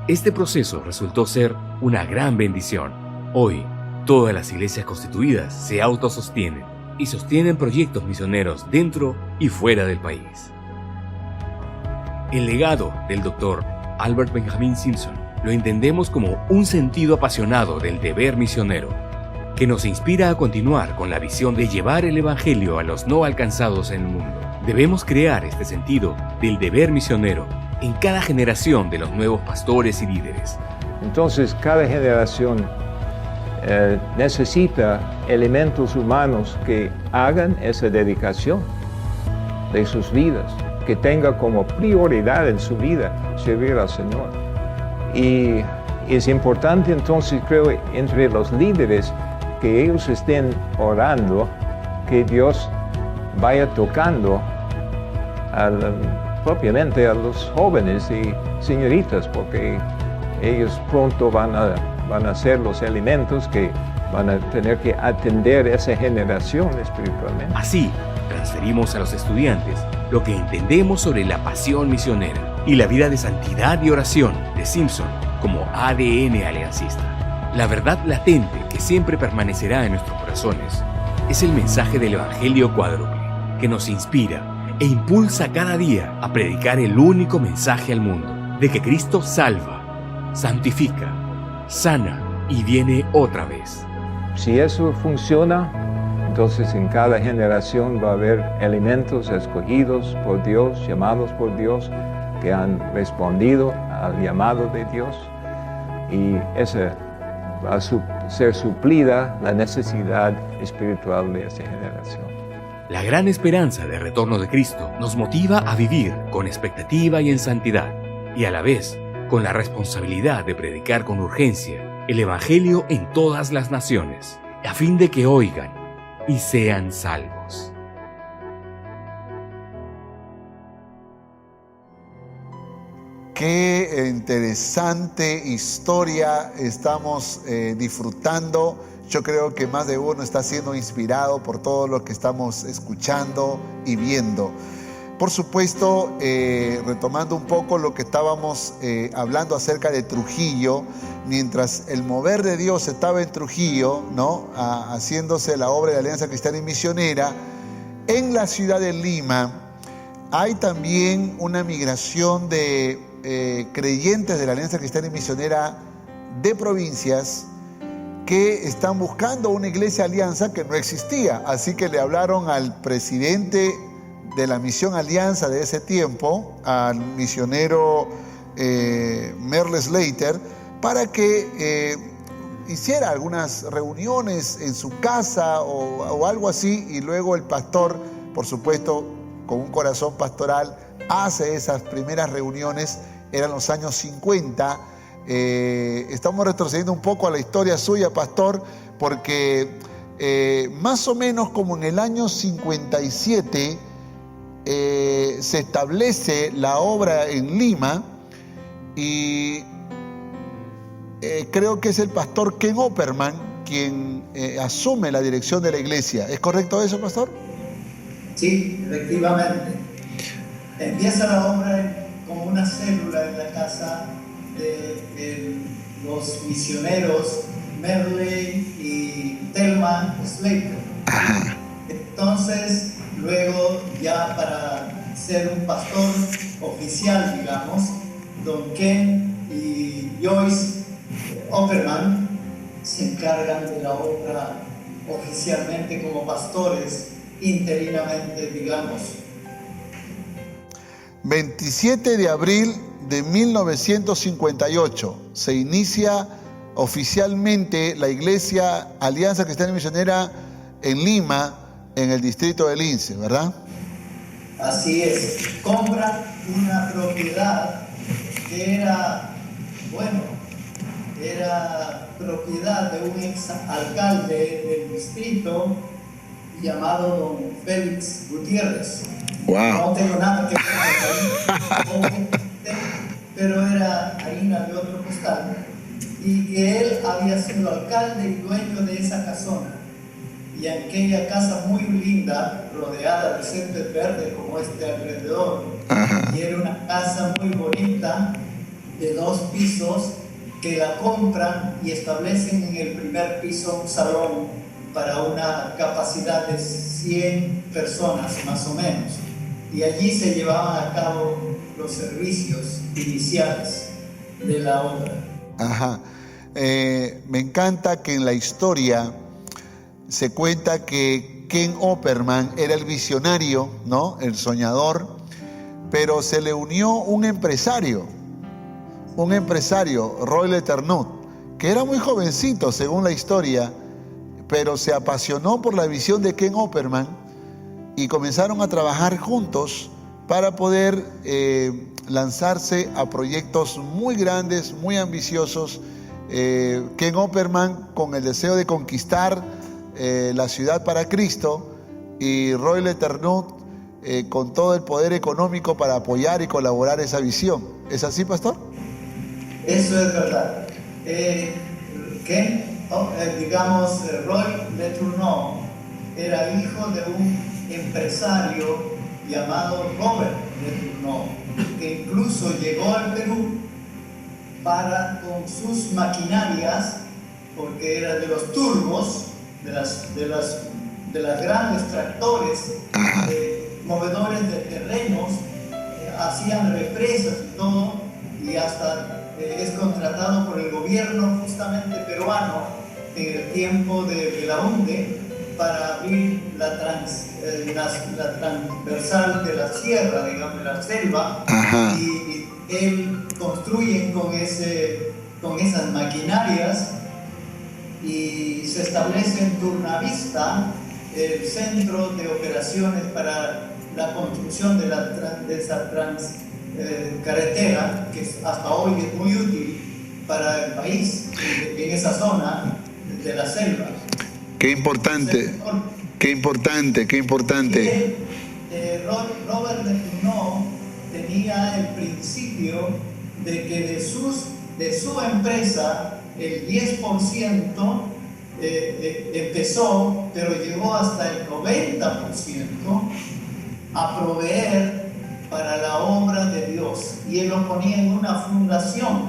Este proceso resultó ser una gran bendición. Hoy, todas las iglesias constituidas se autosostienen y sostienen proyectos misioneros dentro y fuera del país. El legado del Dr. Albert Benjamin Simpson lo entendemos como un sentido apasionado del deber misionero, que nos inspira a continuar con la visión de llevar el Evangelio a los no alcanzados en el mundo. Debemos crear este sentido del deber misionero en cada generación de los nuevos pastores y líderes. Entonces, cada generación necesita elementos humanos que hagan esa dedicación de sus vidas, que tenga como prioridad en su vida servir al Señor. Y es importante entonces, creo, entre los líderes, que ellos estén orando, que Dios vaya tocando propiamente a los jóvenes y señoritas, porque ellos pronto van a ser los elementos que van a tener que atender esa generación espiritualmente. Así, transferimos a los estudiantes lo que entendemos sobre la pasión misionera y la vida de santidad y oración de Simpson como ADN aliancista. La verdad latente que siempre permanecerá en nuestros corazones es el mensaje del Evangelio cuádruple, que nos inspira e impulsa cada día a predicar el único mensaje al mundo, de que Cristo salva, santifica, sana y viene otra vez. Si eso funciona, entonces en cada generación va a haber elementos escogidos por Dios, llamados por Dios, que han respondido al llamado de Dios, y esa va a ser suplida la necesidad espiritual de esa generación. La gran esperanza del retorno de Cristo nos motiva a vivir con expectativa y en santidad, y a la vez con la responsabilidad de predicar con urgencia el Evangelio en todas las naciones, a fin de que oigan y sean salvos. Qué interesante historia estamos disfrutando. Yo creo que más de uno está siendo inspirado por todo lo que estamos escuchando y viendo. Por supuesto, retomando un poco lo que estábamos hablando acerca de Trujillo, mientras el mover de Dios estaba en Trujillo, ¿no? Haciéndose la obra de Alianza Cristiana y Misionera, en la ciudad de Lima hay también una migración de creyentes de la Alianza Cristiana y Misionera de provincias que están buscando una iglesia Alianza que no existía. Así que le hablaron al presidente de la misión Alianza de ese tiempo, al misionero Merle Slater, para que hiciera algunas reuniones en su casa o algo así, y luego el pastor, por supuesto, con un corazón pastoral, hace esas primeras reuniones. Eran los años 50. Estamos retrocediendo un poco a la historia suya, pastor, porque más o menos como en el año 57 se establece la obra en Lima, y creo que es el pastor Ken Opperman quien asume la dirección de la iglesia. ¿Es correcto eso, pastor? Sí, efectivamente. Empieza la obra como una célula en la casa de los misioneros Merle y Thelma Slater. Entonces, luego ya para ser un pastor oficial, digamos, don Ken y Joyce Opperman se encargan de la obra oficialmente como pastores, interinamente, digamos. 27 de abril de 1958 se inicia oficialmente la iglesia Alianza Cristiana y Misionera en Lima, en el distrito de Lince, ¿verdad? Así es. Compra una propiedad que era propiedad de un ex alcalde del distrito llamado don Félix Gutiérrez. Wow. No tengo nada que ver con él, pero era harina de otro costal, y que él había sido alcalde y dueño de esa casona, y aquella casa muy linda, rodeada de césped verde como este alrededor. Y era una casa muy bonita de 2 pisos, que la compran y establecen en el primer piso un salón para una capacidad de 100 personas más o menos, y allí se llevaban a cabo los servicios iniciales de la obra. Ajá. Me encanta que en la historia se cuenta que Ken Opperman era el visionario, ¿no? El soñador, pero se le unió un empresario, Roy Leternut, que era muy jovencito según la historia, pero se apasionó por la visión de Ken Opperman y comenzaron a trabajar juntos para poder lanzarse a proyectos muy grandes, muy ambiciosos. Ken Opperman con el deseo de conquistar la ciudad para Cristo, y Roy Leternut con todo el poder económico para apoyar y colaborar esa visión. ¿Es así, pastor? Eso es verdad. Roy Leternut era hijo de un empresario llamado Robert Leternut, que incluso llegó al Perú para, con sus maquinarias, porque era de los turbos, de las grandes tractores movedores de terrenos, hacían represas y todo, y hasta es contratado por el gobierno justamente peruano en el tiempo de Belaúnde para abrir la transversal de la sierra, digamos, de la selva. Ajá. Y él construyen con esas maquinarias y se establece en Turnavista el centro de operaciones para la construcción de esa carretera, que hasta hoy es muy útil para el país, en esa zona de la selva. Qué importante, qué importante, qué importante. Robert de Tourneau tenía el principio de que de su empresa el 10% empezó, pero llegó hasta el 90% a proveer para la obra de Dios. Y él lo ponía en una fundación,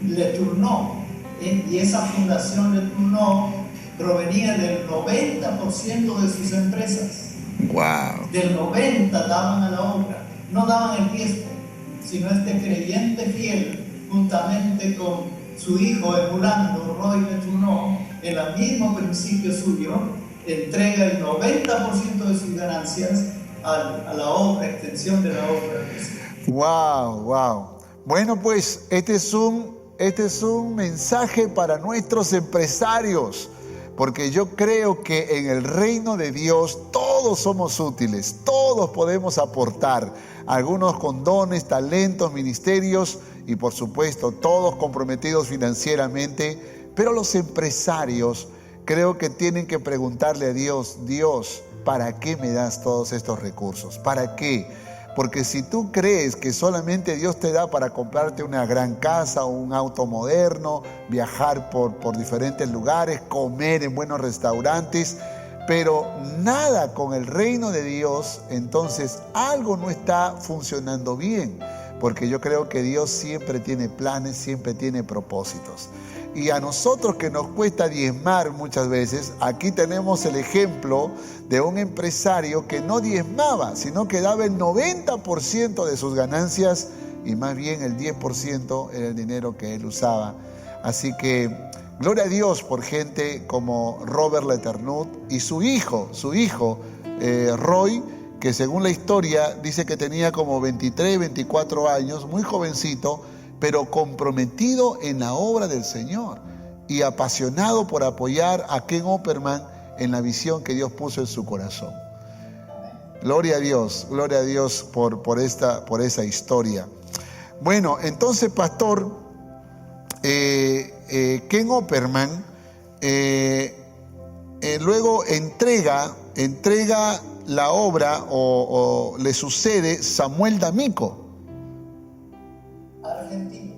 Le Tourneau, y esa fundación Le Tourneau provenía del 90% de sus empresas. Wow. Del 90% daban a la obra, no daban el 10%, sino este creyente fiel, juntamente con su hijo, emulando Roy Le Tourneau, en el mismo principio suyo, entrega el 90% de sus ganancias a la obra, extensión de la obra. Wow, wow. Bueno, pues este es un mensaje para nuestros empresarios, porque yo creo que en el reino de Dios todos somos útiles, todos podemos aportar, algunos con dones, talentos, ministerios y por supuesto todos comprometidos financieramente, pero los empresarios creo que tienen que preguntarle a Dios, Dios, ¿para qué me das todos estos recursos? ¿Para qué? Porque si tú crees que solamente Dios te da para comprarte una gran casa o un auto moderno, viajar por diferentes lugares, comer en buenos restaurantes, pero nada con el reino de Dios, entonces algo no está funcionando bien. Porque yo creo que Dios siempre tiene planes, siempre tiene propósitos. Y a nosotros que nos cuesta diezmar muchas veces, aquí tenemos el ejemplo de un empresario que no diezmaba, sino que daba el 90% de sus ganancias y más bien el 10% era el dinero que él usaba. Así que gloria a Dios por gente como Robert Le Tourneau y su hijo Roy, que según la historia dice que tenía como 23, 24 años, muy jovencito, pero comprometido en la obra del Señor y apasionado por apoyar a Ken Opperman en la visión que Dios puso en su corazón. Gloria a Dios por esa historia. Bueno, entonces, pastor, Ken Opperman luego entrega la obra o le sucede Samuel D'Amico. Argentino.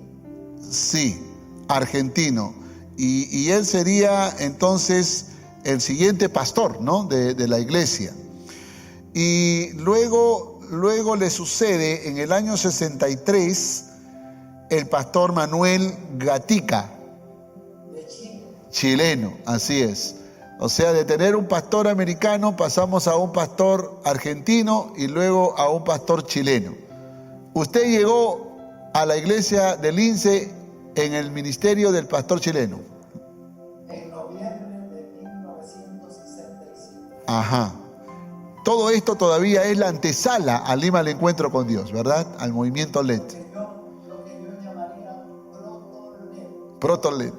Sí, argentino. Y él sería entonces el siguiente pastor, ¿no? de la iglesia. Y luego le sucede en el año 63 el pastor Manuel Gatica, De Chile. chileno, así es. O sea, de tener un pastor americano pasamos a un pastor argentino y luego a un pastor chileno. Usted llegó a la iglesia del Lince en el ministerio del pastor chileno. En noviembre de 1965. Ajá. Todo esto todavía es la antesala al Lima al encuentro con Dios, ¿verdad? Al movimiento LED. Lo que yo llamaría proto-LED. Proto-LED.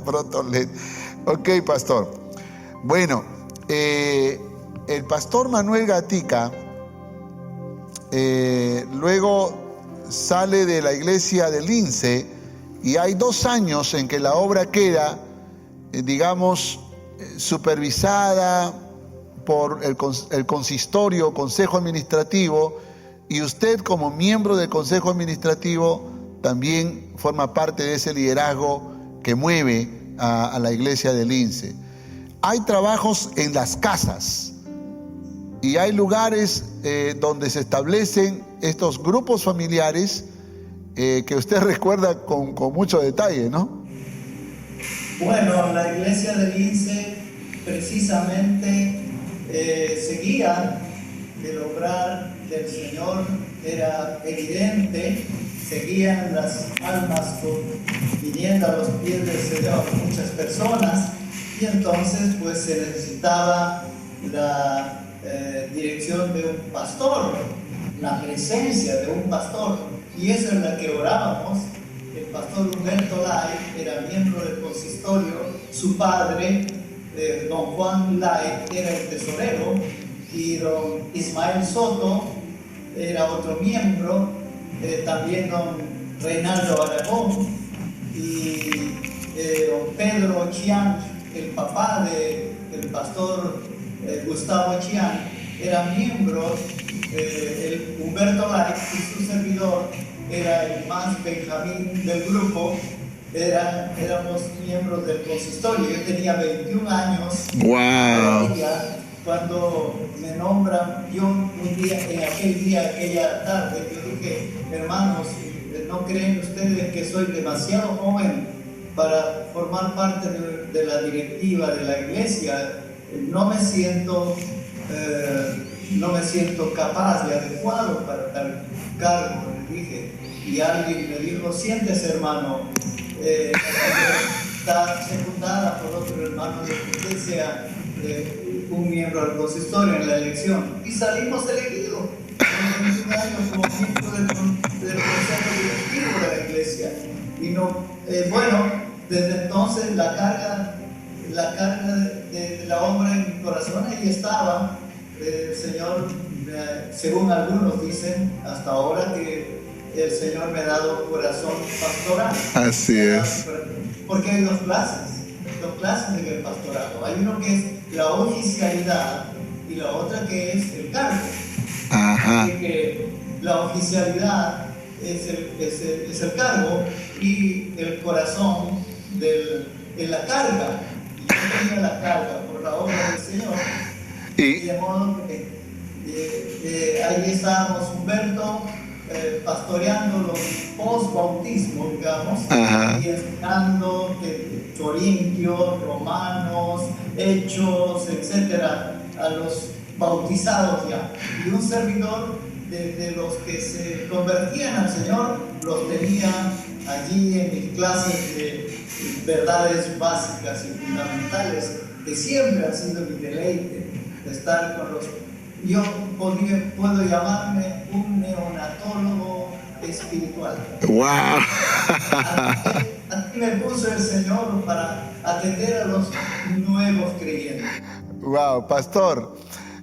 Proto-LED. Ok, pastor. Bueno, el pastor Manuel Gatica luego sale de la iglesia de Lince y hay 2 años en que la obra queda, supervisada por el consistorio, consejo administrativo, y usted como miembro del consejo administrativo también forma parte de ese liderazgo que mueve a la iglesia de Lince. Hay trabajos en las casas y hay lugares donde se establecen estos grupos familiares que usted recuerda con mucho detalle, ¿no? Bueno, la iglesia de Lince precisamente seguían el obrar del Señor, era evidente, seguían las almas viniendo a los pies del Señor muchas personas, y entonces pues se necesitaba la dirección de un pastor, la presencia de un pastor, y esa es la que orábamos. El pastor Humberto Lai era miembro del consistorio, su padre, don Juan Lai, era el tesorero, y don Ismael Soto era otro miembro, también don Reinaldo Aragón, y don Pedro Chiang, el papá del pastor Gustavo Chiang, era miembro, el Humberto Lai y su servidor era el más Benjamín del grupo, éramos miembros del consistorio. Yo tenía 21 años. ¡Wow! Cuando me nombran, yo un día, en aquel día, aquella tarde, yo dije, hermanos, ¿no creen ustedes que soy demasiado joven para formar parte de la directiva de la iglesia? No me siento capaz y adecuado para tal cargo, le dije. Y alguien me dijo, siéntese, hermano, está secundada por otro hermano de que usted sea un miembro del consistorio en la elección. Y salimos elegidos, con 21 años, como miembro del consejo directivo de la iglesia. Y no, bueno, desde entonces la carga de la obra en mi corazón ahí estaba. El Señor, según algunos dicen, hasta ahora que el Señor me ha dado corazón pastoral. Así es. Porque hay dos clases en el pastorado. Hay uno que es la oficialidad y la otra que es el cargo. Ajá. Así que la oficialidad es el cargo y el corazón es la carga. Y yo tenía la carga por la obra del Señor. Y de modo que ahí estábamos, Humberto, pastoreando los post-bautismos, digamos, y enseñando Corintios, Romanos, Hechos, etcétera, a los bautizados ya. Y un servidor de los que se convertían al Señor, los tenía allí en mis clases de verdades básicas y fundamentales, que siempre ha sido mi deleite de estar con los... Yo puedo llamarme un neonatólogo espiritual. ¡Wow! Así me puso el Señor para atender a los nuevos creyentes. ¡Wow! Pastor,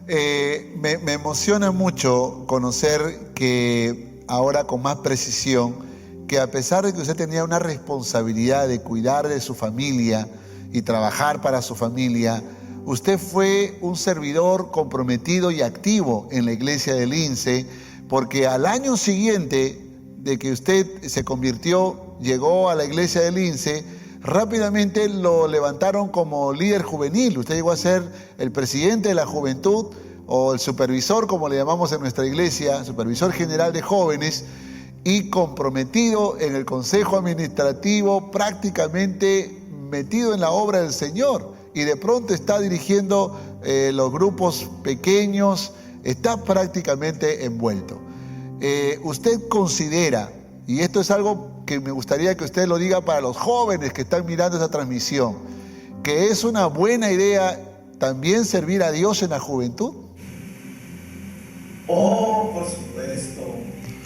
me emociona mucho conocer que ahora con más precisión, que a pesar de que usted tenía una responsabilidad de cuidar de su familia y trabajar para su familia, usted fue un servidor comprometido y activo en la iglesia del Lince, porque al año siguiente de que usted se convirtió, llegó a la iglesia del Lince, rápidamente lo levantaron como líder juvenil. Usted llegó a ser el presidente de la juventud o el supervisor, como le llamamos en nuestra iglesia, supervisor general de jóvenes, y comprometido en el consejo administrativo, prácticamente metido en la obra del Señor. Y de pronto está dirigiendo los grupos pequeños, está prácticamente envuelto. Usted considera, y esto es algo que me gustaría que usted lo diga para los jóvenes que están mirando esta transmisión, que es una buena idea también servir a Dios en la juventud. Oh, por supuesto.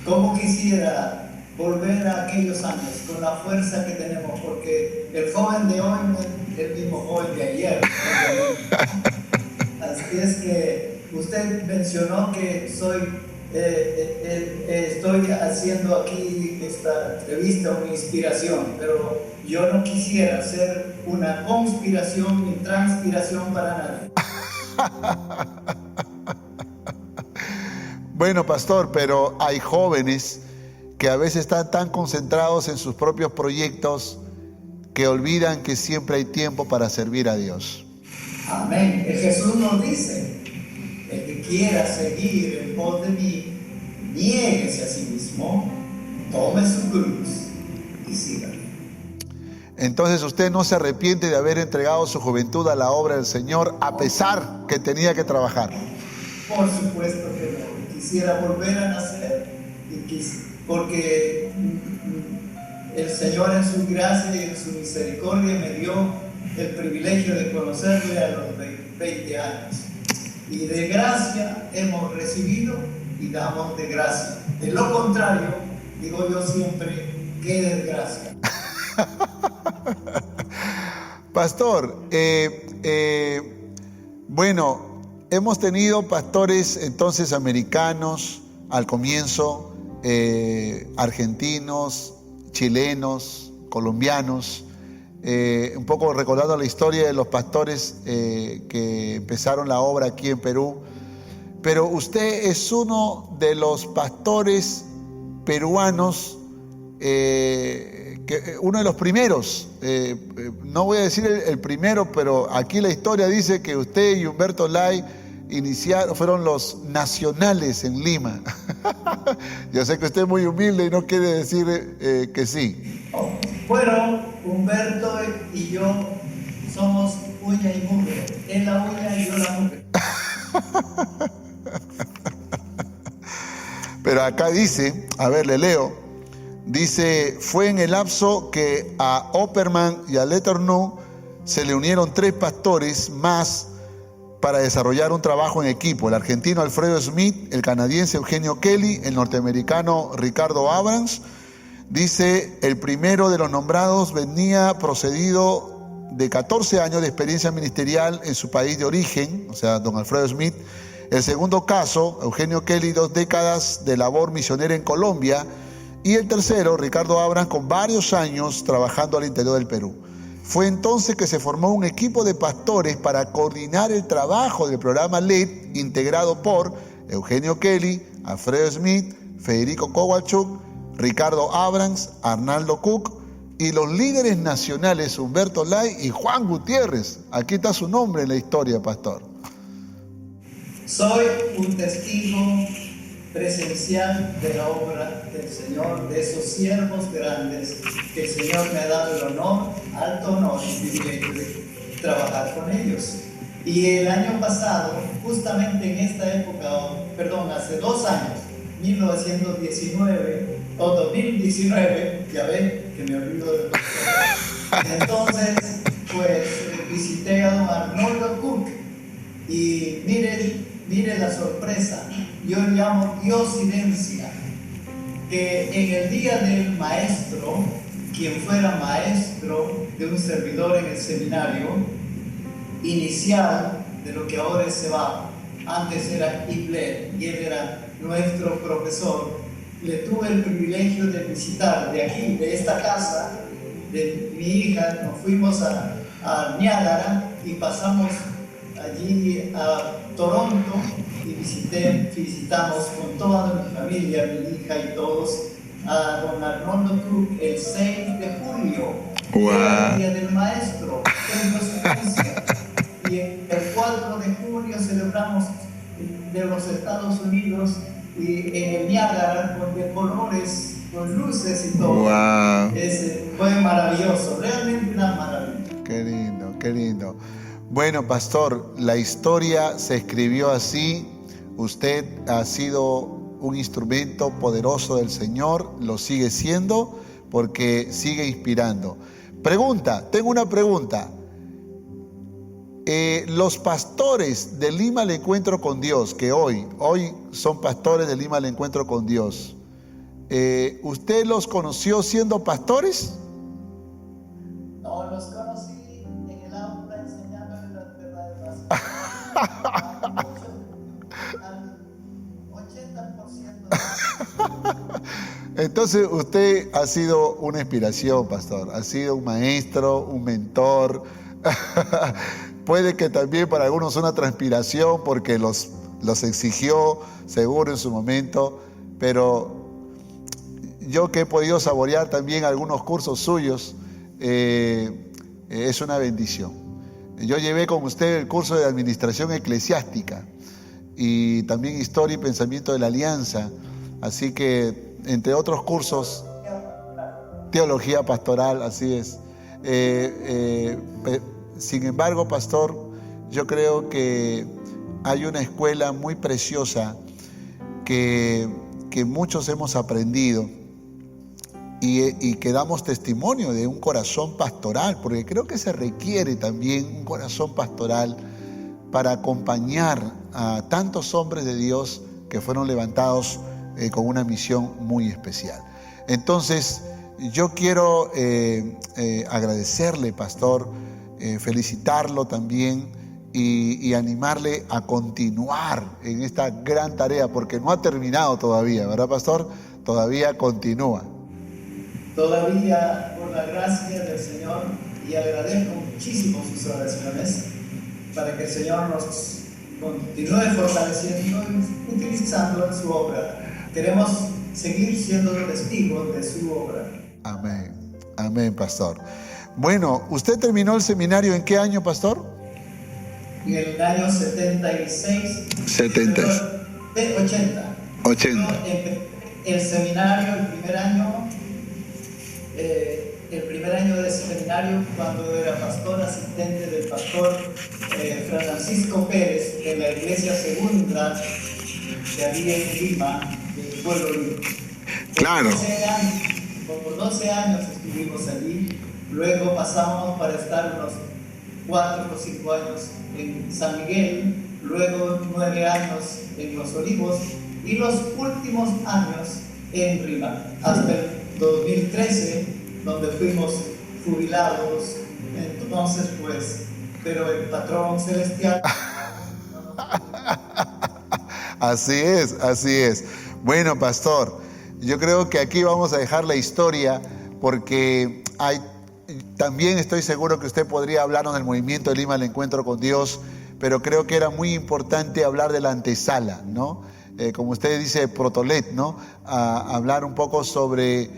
Como quisiera volver a aquellos años con la fuerza que tenemos, porque el joven de hoy no es el mismo joven de ayer. Así es que usted mencionó que estoy haciendo aquí esta entrevista una inspiración, pero yo no quisiera ser una conspiración ni transpiración para nadie. Bueno, pastor, pero hay jóvenes que a veces están tan concentrados en sus propios proyectos que olvidan que siempre hay tiempo para servir a Dios. Amén. Jesús nos dice, el que quiera seguir en pos de mí, niéguese a sí mismo, tome su cruz y sígame. Entonces usted no se arrepiente de haber entregado su juventud a la obra del Señor a pesar que tenía que trabajar. Por supuesto que no. Quisiera volver a nacer porque el Señor en su gracia y en su misericordia me dio el privilegio de conocerle a los 20 años. Y de gracia hemos recibido y damos de gracia. De lo contrario, digo yo siempre, qué desgracia. Pastor, bueno, hemos tenido pastores entonces americanos al comienzo, argentinos, chilenos, colombianos, un poco recordando la historia de los pastores que empezaron la obra aquí en Perú. Pero usted es uno de los pastores peruanos, uno de los primeros, no voy a decir el primero, pero aquí la historia dice que usted y Humberto Lai fueron los nacionales en Lima. Yo sé que usted es muy humilde y no quiere decir que sí. Bueno, Humberto y yo somos uña y mugre. Él la uña y yo la mugre. Pero acá dice, a ver, le leo, dice, fue en el lapso que a Opperman y a Letourneau se le unieron 3 pastores más para desarrollar un trabajo en equipo: el argentino Alfredo Smith, el canadiense Eugenio Kelly, el norteamericano Ricardo Abrams. Dice, el primero de los nombrados venía procedido de 14 años de experiencia ministerial en su país de origen, o sea, don Alfredo Smith. El segundo caso, Eugenio Kelly, 2 décadas de labor misionera en Colombia. Y el tercero, Ricardo Abrams, con varios años trabajando al interior del Perú. Fue entonces que se formó un equipo de pastores para coordinar el trabajo del programa LED, integrado por Eugenio Kelly, Alfredo Smith, Federico Kowalczuk, Ricardo Abrams, Arnaldo Cook y los líderes nacionales Humberto Lai y Juan Gutiérrez. Aquí está su nombre en la historia, pastor. Soy un testigo presencial de la obra del Señor, de esos siervos grandes que el Señor me ha dado el honor, alto honor y privilegio de trabajar con ellos. Y el año pasado, justamente en esta época, hace 2 años, 1919 o 2019, ya ven que me olvido de los cosas. Entonces, pues visité a don Arnaldo Cook y mire la sorpresa. Yo llamo diosidencia, que en el día del maestro, quien fuera maestro de un servidor en el seminario inicial de lo que ahora es SEBA, antes era IPLED y él era nuestro profesor, le tuve el privilegio de visitar de aquí, de esta casa de mi hija. Nos fuimos a Niágara y pasamos allí a Toronto y visitamos con toda mi familia, mi hija y todos, a don Arnaldo Cook el 6 de julio, el día del maestro, y el 4 de julio celebramos de los Estados Unidos y en el Niágara con colores, con luces y todo. Fue maravilloso, realmente una maravilla. Qué lindo, qué lindo. Bueno, pastor, la historia se escribió así. Usted ha sido un instrumento poderoso del Señor, lo sigue siendo porque sigue inspirando. Tengo una pregunta. Los pastores de Lima al Encuentro con Dios, que hoy son pastores de Lima al Encuentro con Dios, ¿usted los conoció siendo pastores? No, los conocí en el aula enseñándole las verdades. Al 80%. Entonces usted ha sido una inspiración, pastor. Ha sido un maestro, un mentor. Puede que también para algunos una transpiración porque los exigió seguro en su momento, pero yo que he podido saborear también algunos cursos suyos, es una bendición. Yo llevé con usted el curso de Administración Eclesiástica y también Historia y Pensamiento de la Alianza, así que entre otros cursos, Teología Pastoral, así es. Sin embargo, pastor, yo creo que hay una escuela muy preciosa que muchos hemos aprendido y que damos testimonio de un corazón pastoral, porque creo que se requiere también un corazón pastoral para acompañar a tantos hombres de Dios que fueron levantados con una misión muy especial. Entonces, yo quiero agradecerle, pastor, felicitarlo también y animarle a continuar en esta gran tarea, porque no ha terminado todavía, ¿verdad, pastor? Todavía continúa. Todavía, por la gracia del Señor, y agradezco muchísimo sus oraciones para que el Señor nos continúe fortaleciendo y utilizando en su obra. Queremos seguir siendo testigos de su obra. Amén, amén, pastor. Bueno, ¿usted terminó el seminario en qué año, pastor? En el año 76. 80. El seminario, el primer año de seminario, cuando era pastor asistente del pastor Francisco Pérez, en la iglesia segunda que había en Lima, del pueblo Lima. Claro. Por 12 años estuvimos allí, luego pasamos para estar unos 4 o 5 años en San Miguel, luego 9 años en Los Olivos y los últimos años en Rima, hasta el 2013, donde fuimos jubilados. Entonces, pues, pero el patrón celestial... Así es, así es. Bueno, pastor, yo creo que aquí vamos a dejar la historia porque también estoy seguro que usted podría hablarnos del movimiento de Lima al Encuentro con Dios, pero creo que era muy importante hablar de la antesala, ¿no? Como usted dice, protolet, ¿no? Hablar un poco sobre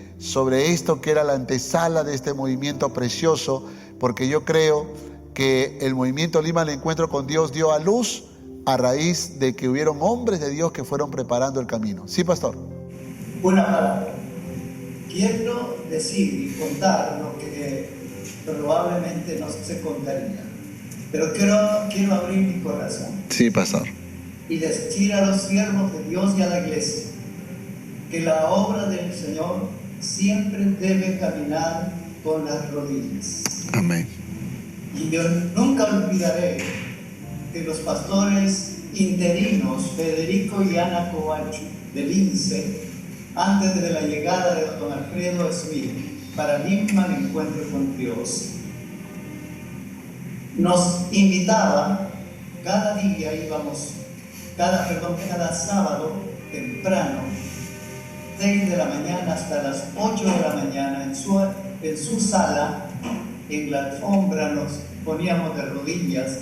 esto que era la antesala de este movimiento precioso, porque yo creo que el movimiento Lima al Encuentro con Dios dio a luz a raíz de que hubieron hombres de Dios que fueron preparando el camino. ¿Sí, pastor? Una palabra. Quiero decir y contar lo que probablemente no se contaría, pero quiero abrir mi corazón. Sí, pastor. Y decir a los siervos de Dios y a la iglesia que la obra del Señor siempre debe caminar con las rodillas. Amén. Y yo nunca olvidaré que los pastores interinos Federico y Ana Covacho del INSE, antes de la llegada de don Alfredo Smith para Lima al Encuentro con Dios, nos invitaban, cada día íbamos, cada sábado temprano, 6 de la mañana hasta las 8 de la mañana, en su sala, en la alfombra, nos poníamos de rodillas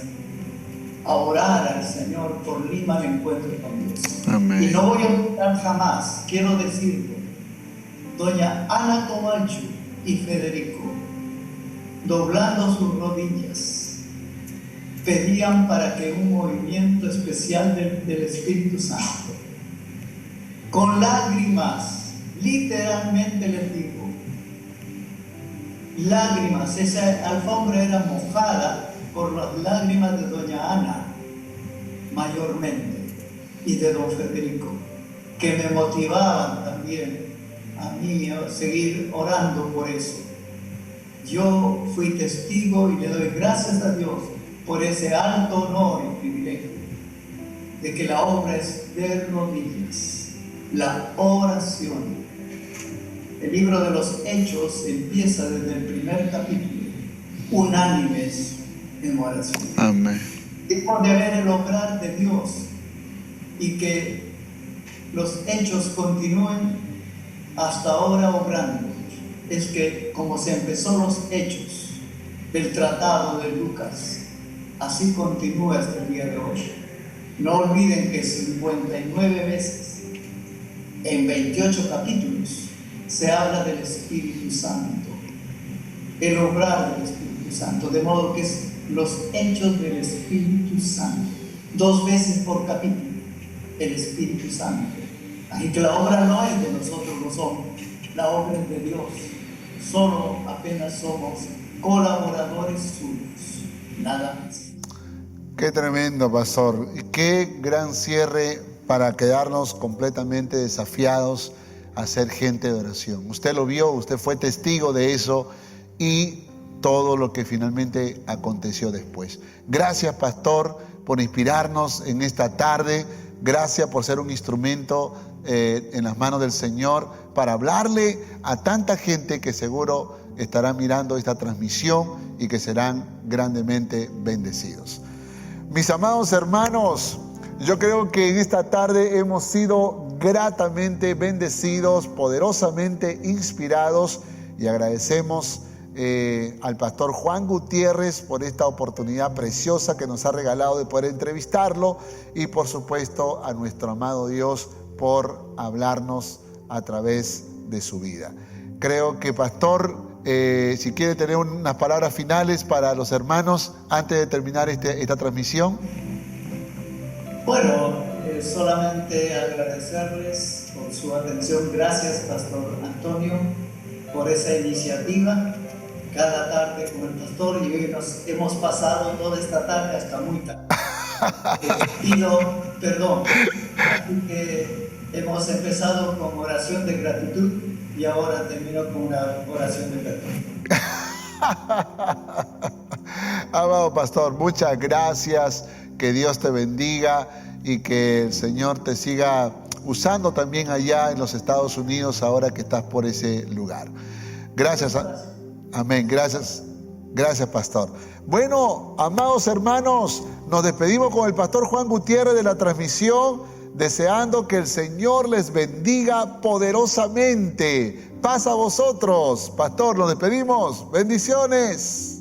a orar al Señor por Lima al Encuentro con Dios. Amén. Y no voy a olvidar jamás, quiero decirlo, doña Ana Covacho y Federico, doblando sus rodillas, pedían para que un movimiento especial del Espíritu Santo, con lágrimas, literalmente les digo, lágrimas, esa alfombra era mojada por las lágrimas de doña Ana, mayormente, y de don Federico, que me motivaban también a mí a seguir orando por eso. Yo fui testigo y le doy gracias a Dios por ese alto honor y privilegio de que la obra es de rodillas, la oración. El libro de los Hechos empieza desde el primer capítulo, unánimes en oración. Amén. Debemos de ver el obrar de Dios y que los hechos continúen hasta ahora obrando. Es que como se empezó los hechos del tratado de Lucas, así continúa hasta el día de hoy. No olviden que 59 veces en 28 capítulos se habla del Espíritu Santo, el obrar del Espíritu Santo, de modo que es los hechos del Espíritu Santo, 2 veces por capítulo, el Espíritu Santo. Así que la obra no es de nosotros los hombres, la obra es de Dios. Solo apenas somos colaboradores suyos, nada más. Qué tremendo, pastor. Y qué gran cierre para quedarnos completamente desafiados a ser gente de oración. Usted lo vio, usted fue testigo de eso y todo lo que finalmente aconteció después. Gracias, pastor, por inspirarnos en esta tarde. Gracias por ser un instrumento en las manos del Señor para hablarle a tanta gente que seguro estará mirando esta transmisión y que serán grandemente bendecidos. Mis amados hermanos, yo creo que en esta tarde hemos sido gratamente bendecidos, poderosamente inspirados, y agradecemos al pastor Juan Gutiérrez por esta oportunidad preciosa que nos ha regalado de poder entrevistarlo, y por supuesto a nuestro amado Dios por hablarnos a través de su vida. Creo que, pastor, si quiere tener unas palabras finales para los hermanos antes de terminar esta transmisión. Bueno, solamente agradecerles por su atención. Gracias, pastor Antonio, por esa iniciativa. Cada tarde con el pastor, y hoy nos hemos pasado toda esta tarde hasta muy tarde. Pido perdón. Así que hemos empezado con oración de gratitud y ahora termino con una oración de perdón. Amado pastor, muchas gracias. Que Dios te bendiga y que el Señor te siga usando también allá en los Estados Unidos ahora que estás por ese lugar. Gracias. Amén. Gracias. Gracias, pastor. Bueno, amados hermanos, nos despedimos con el pastor Juan Gutiérrez de la transmisión, deseando que el Señor les bendiga poderosamente. Paz a vosotros. Pastor, nos despedimos. Bendiciones.